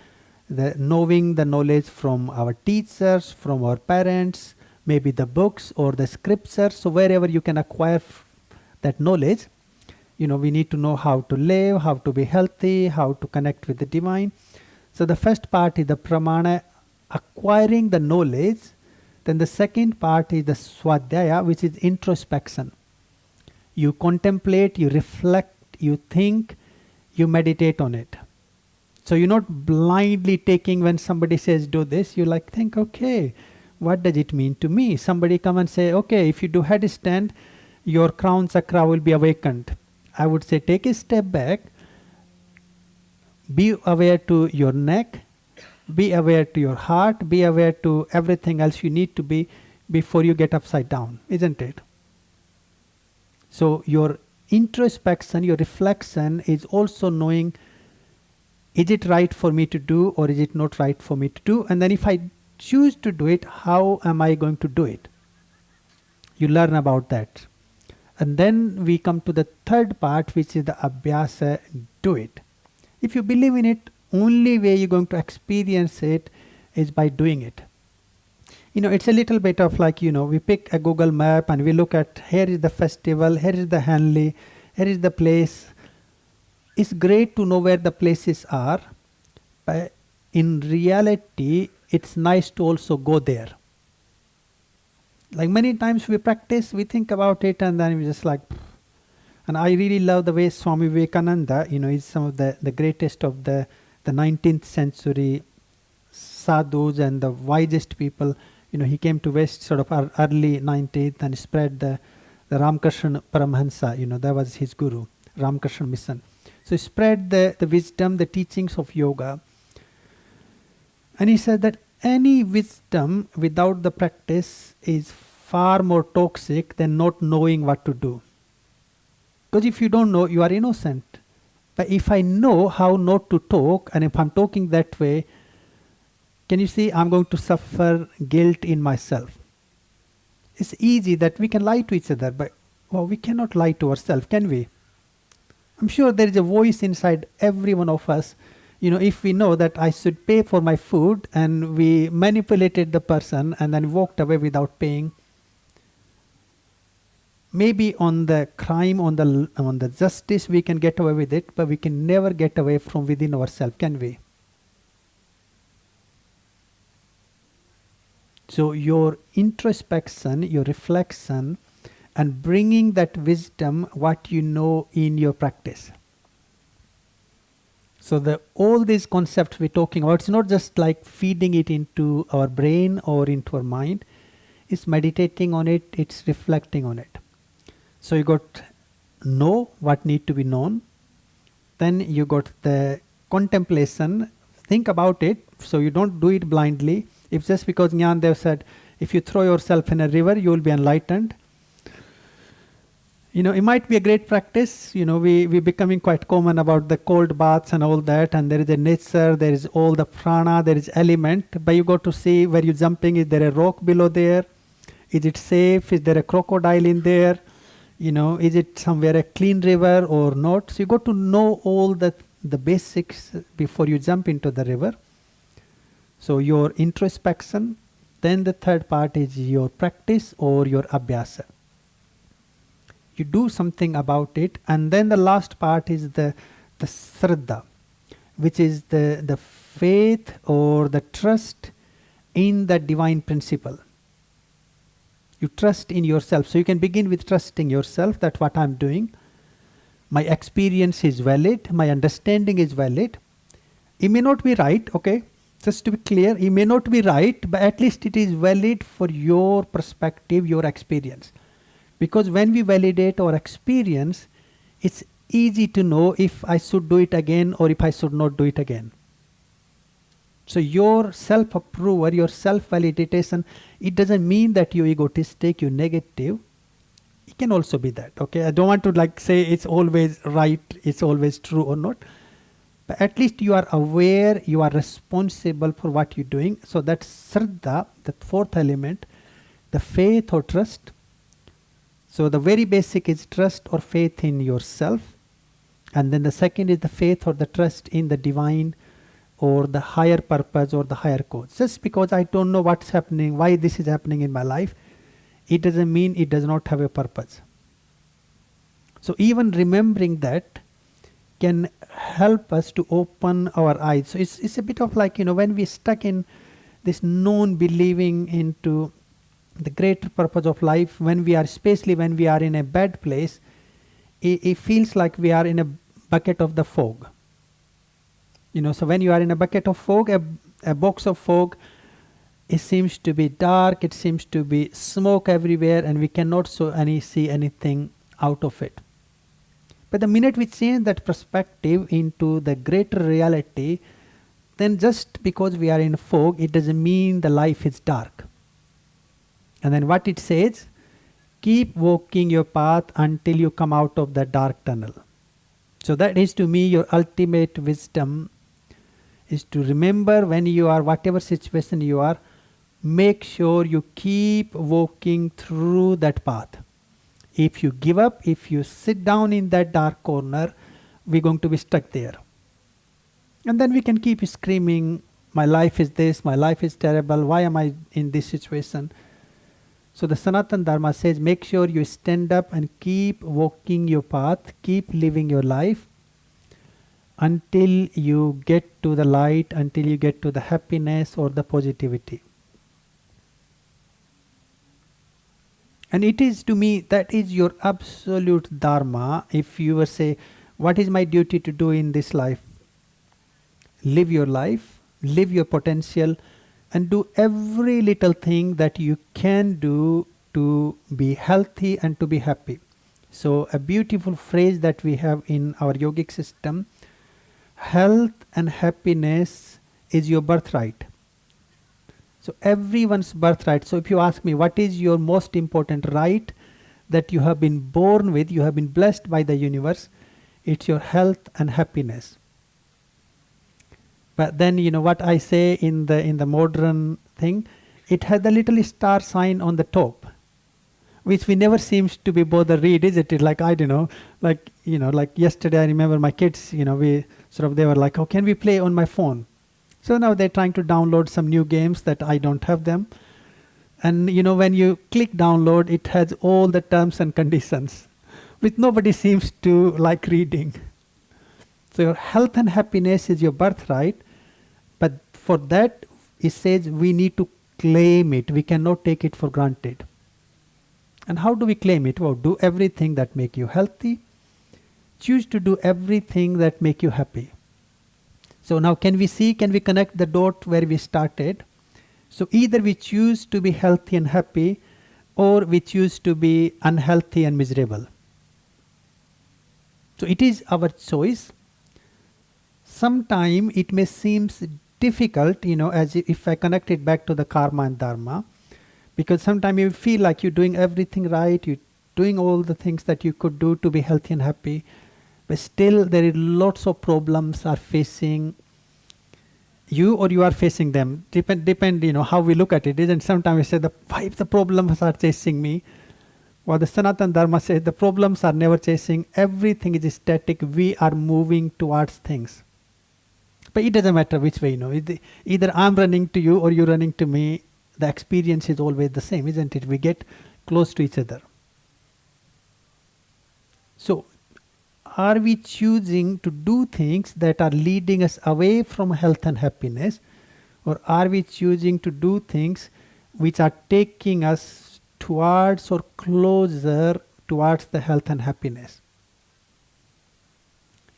knowing the knowledge from our teachers, from our parents, maybe the books or the scriptures. So wherever you can acquire that knowledge, we need to know how to live, how to be healthy, how to connect with the divine. So the first part is the pramana, acquiring the knowledge. Then the second part is the swadhyaya, which is introspection. You contemplate, you reflect, you think, you meditate on it. So you're not blindly taking when somebody says do this, you think, okay, what does it mean to me? Somebody come and say, okay, if you do headstand, your crown chakra will be awakened. I would say take a step back, be aware to your neck, be aware to your heart, be aware to everything else you need to be before you get upside down, isn't it? So your introspection, your reflection is also knowing, is it right for me to do or is it not right for me to do? And then if I choose to do it, how am I going to do it? You learn about that. And then we come to the third part, which is the abhyasa, do it. If you believe in it, only way you're going to experience it is by doing it. It's a little bit of we pick a Google map and we look at, here is the festival, here is the Hanley, here is the place. It's great to know where the places are, but in reality, it's nice to also go there. Like many times we practice, we think about it, and then we just and I really love the way Swami Vivekananda, is some of the greatest of the 19th century sadhus and the wisest people. He came to West sort of early 19th and spread the Ramakrishna Paramahansa, that was his guru, Ramakrishna mission. So he spread the wisdom, the teachings of yoga. And he said that any wisdom without the practice is far more toxic than not knowing what to do. Because if you don't know, you are innocent. But if I know how not to talk, and if I'm talking that way, can you see I'm going to suffer guilt in myself? It's easy that we can lie to each other, but we cannot lie to ourselves, can we? I'm sure there is a voice inside every one of us. If we know that I should pay for my food and we manipulated the person and then walked away without paying, maybe on the crime, on the justice, we can get away with it, but we can never get away from within ourselves, can we? So your introspection, your reflection, and bringing that wisdom, what you know, in your practice. So all these concepts we're talking about, it's not just like feeding it into our brain or into our mind. It's meditating on it, it's reflecting on it. So you got know what need to be known. Then you got the contemplation, think about it. So you don't do it blindly. If just because Jnandev said, if you throw yourself in a river, you will be enlightened. It might be a great practice. We're becoming quite common about the cold baths and all that. And there is a nature, there is all the prana, there is element. But you got to see where you're jumping. Is there a rock below there? Is it safe? Is there a crocodile in there? Is it somewhere a clean river or not? So you got to know all the basics before you jump into the river. So your introspection. Then the third part is your practice or your abhyasa. You do something about it. And then the last part is the sraddha, which is the faith or the trust in the divine principle. You trust in yourself. So you can begin with trusting yourself that what I'm doing, my experience is valid, my understanding is valid. It may not be right, okay? Just to be clear, it may not be right, but at least it is valid for your perspective, your experience. Because when we validate our experience, it's easy to know if I should do it again or if I should not do it again. So your self-approval, your self-validation, it doesn't mean that you're egotistic, you're negative. It can also be that, okay? I don't want to say it's always right, it's always true or not. But at least you are aware, you are responsible for what you're doing. So that's sraddha, the fourth element, the faith or trust. So the very basic is trust or faith in yourself. And then the second is the faith or the trust in the divine or the higher purpose or the higher cause. Just because I don't know what's happening, why this is happening in my life, it doesn't mean it does not have a purpose. So even remembering that can help us to open our eyes. So it's a bit of when we're stuck in this non-believing into the greater purpose of life, especially when we are in a bad place, it feels like we are in a bucket of the fog. So when you are in a bucket of fog, a box of fog, it seems to be dark, it seems to be smoke everywhere, and we cannot see anything out of it. But the minute we change that perspective into the greater reality, then just because we are in fog, it doesn't mean the life is dark. And then what it says, keep walking your path until you come out of the dark tunnel. So that is to me your ultimate wisdom, is to remember when you are, whatever situation you are, make sure you keep walking through that path. If you give up, if you sit down in that dark corner, we're going to be stuck there. And then we can keep screaming, my life is this, my life is terrible, why am I in this situation? So the Sanatana Dharma says, make sure you stand up and keep walking your path, keep living your life until you get to the light, until you get to the happiness or the positivity. And it is, to me, that is your absolute dharma. If you were say, what is my duty to do in this life? Live your life, live your potential, and do every little thing that you can do to be healthy and to be happy. So a beautiful phrase that we have in our yogic system, health and happiness is your birthright. So everyone's birthright. So if you ask me, what is your most important right that you have been born with, you have been blessed by the universe, it's your health and happiness. But then, what I say in the modern thing, it has the little star sign on the top, which we never seems to be bothered read, is it? Like, I don't know, like yesterday I remember my kids, they were like, oh, can we play on my phone? So now they're trying to download some new games that I don't have them. And when you click download, it has all the terms and conditions, which nobody seems to like reading. So your health and happiness is your birthright. But for that, it says we need to claim it. We cannot take it for granted. And how do we claim it? Well, do everything that make you healthy. Choose to do everything that make you happy. So now can we connect the dot where we started? So either we choose to be healthy and happy, or we choose to be unhealthy and miserable. So it is our choice. sometime it may seem difficult, as if I connect it back to the karma and dharma, because sometimes you feel like you're doing everything right, you're doing all the things that you could do to be healthy and happy, but still there is lots of problems are facing you, or you are facing them. Depend how we look at it. Isn't sometimes we say why the problems are chasing me. Well, the Sanatana Dharma says the problems are never chasing. Everything is static. We are moving towards things. But it doesn't matter which way, Either I'm running to you or you're running to me. The experience is always the same, isn't it? We get close to each other. So, are we choosing to do things that are leading us away from health and happiness, or are we choosing to do things which are taking us towards or closer towards the health and happiness?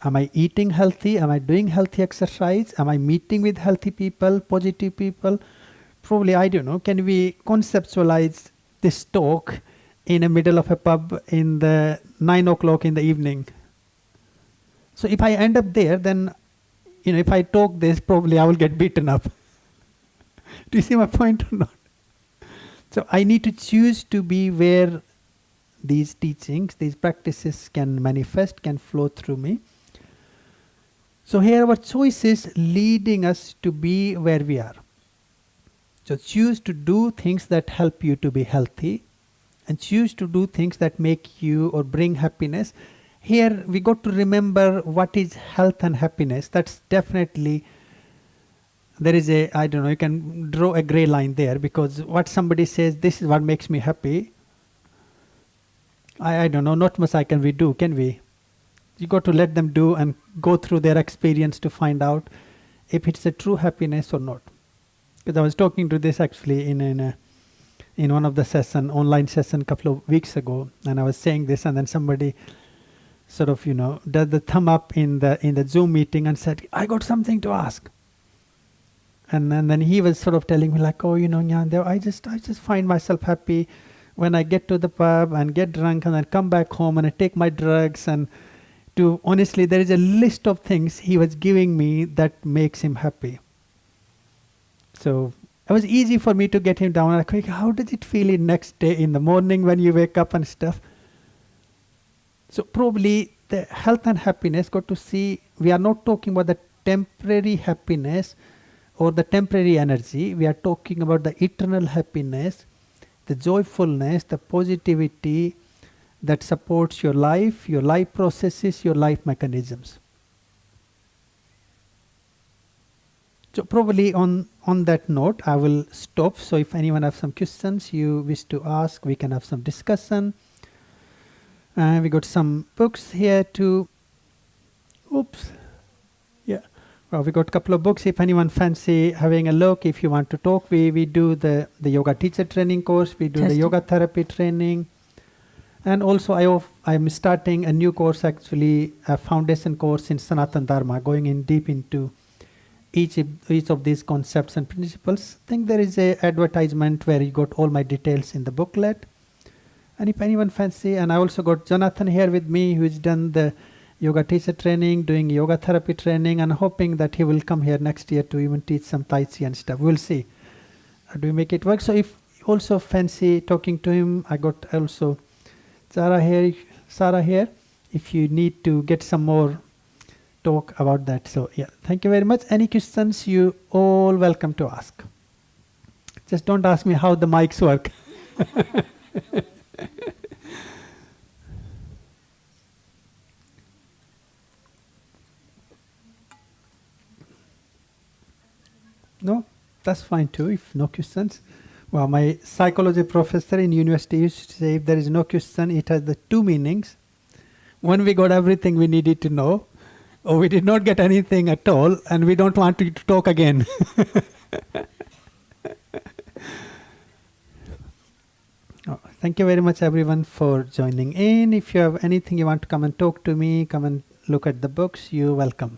Am I eating healthy? Am I doing healthy exercise? Am I meeting with healthy people, positive people? Probably, I don't know. Can we conceptualize this talk in the middle of a pub in the 9 o'clock in the evening? So if I end up there, then, if I talk this, probably I will get beaten up. Do you see my point or not? So I need to choose to be where these teachings, these practices can manifest, can flow through me. So here our choice is leading us to be where we are. So choose to do things that help you to be healthy, and choose to do things that make you or bring happiness. Here we got to remember what is health and happiness. That's definitely, there is you can draw a gray line there, because what somebody says, this is what makes me happy, I don't know, not much we do, can we? You got to let them do and go through their experience to find out if it's a true happiness or not. Because I was talking to this actually in one of the online session a couple of weeks ago, and I was saying this, and then somebody sort of, did the thumb up in the Zoom meeting and said, I got something to ask. And then he was sort of telling me like, oh, Jnandev, I just find myself happy when I get to the pub and get drunk and then come back home and I take my drugs. And honestly, there is a list of things he was giving me that makes him happy. So it was easy for me to get him down. Like, how does it feel in next day in the morning when you wake up and stuff? So probably the health and happiness, got to see, we are not talking about the temporary happiness or the temporary energy. We are talking about the eternal happiness, the joyfulness, the positivity that supports your life processes, your life mechanisms. So probably on that note, I will stop. So if anyone has some questions you wish to ask, we can have some discussion. We got some books here too. Oops. Yeah. Well, we got a couple of books. If anyone fancy having a look, if you want to talk, we do the yoga teacher training course. We do the yoga therapy training. And also I'm starting a new course, actually, a foundation course in Sanatana Dharma, going in deep into each of these concepts and principles. I think there is a advertisement where you got all my details in the booklet. And if anyone fancy, and I also got Jonathan here with me, who's done the yoga teacher training, doing yoga therapy training, and hoping that he will come here next year to even teach some Tai Chi and stuff. We'll see. Do we make it work? So if you also fancy talking to him, I got also Sarah here, if you need to get some more talk about that. So yeah, thank you very much. Any questions, you all welcome to ask. Just don't ask me how the mics work. No, that's fine too, if no questions. Well, my psychology professor in university used to say, if there is no question, it has the two meanings. One, we got everything we needed to know, or we did not get anything at all, and we don't want to talk again. Oh, thank you very much, everyone, for joining in. If you have anything you want to come and talk to me, come and look at the books, you're welcome.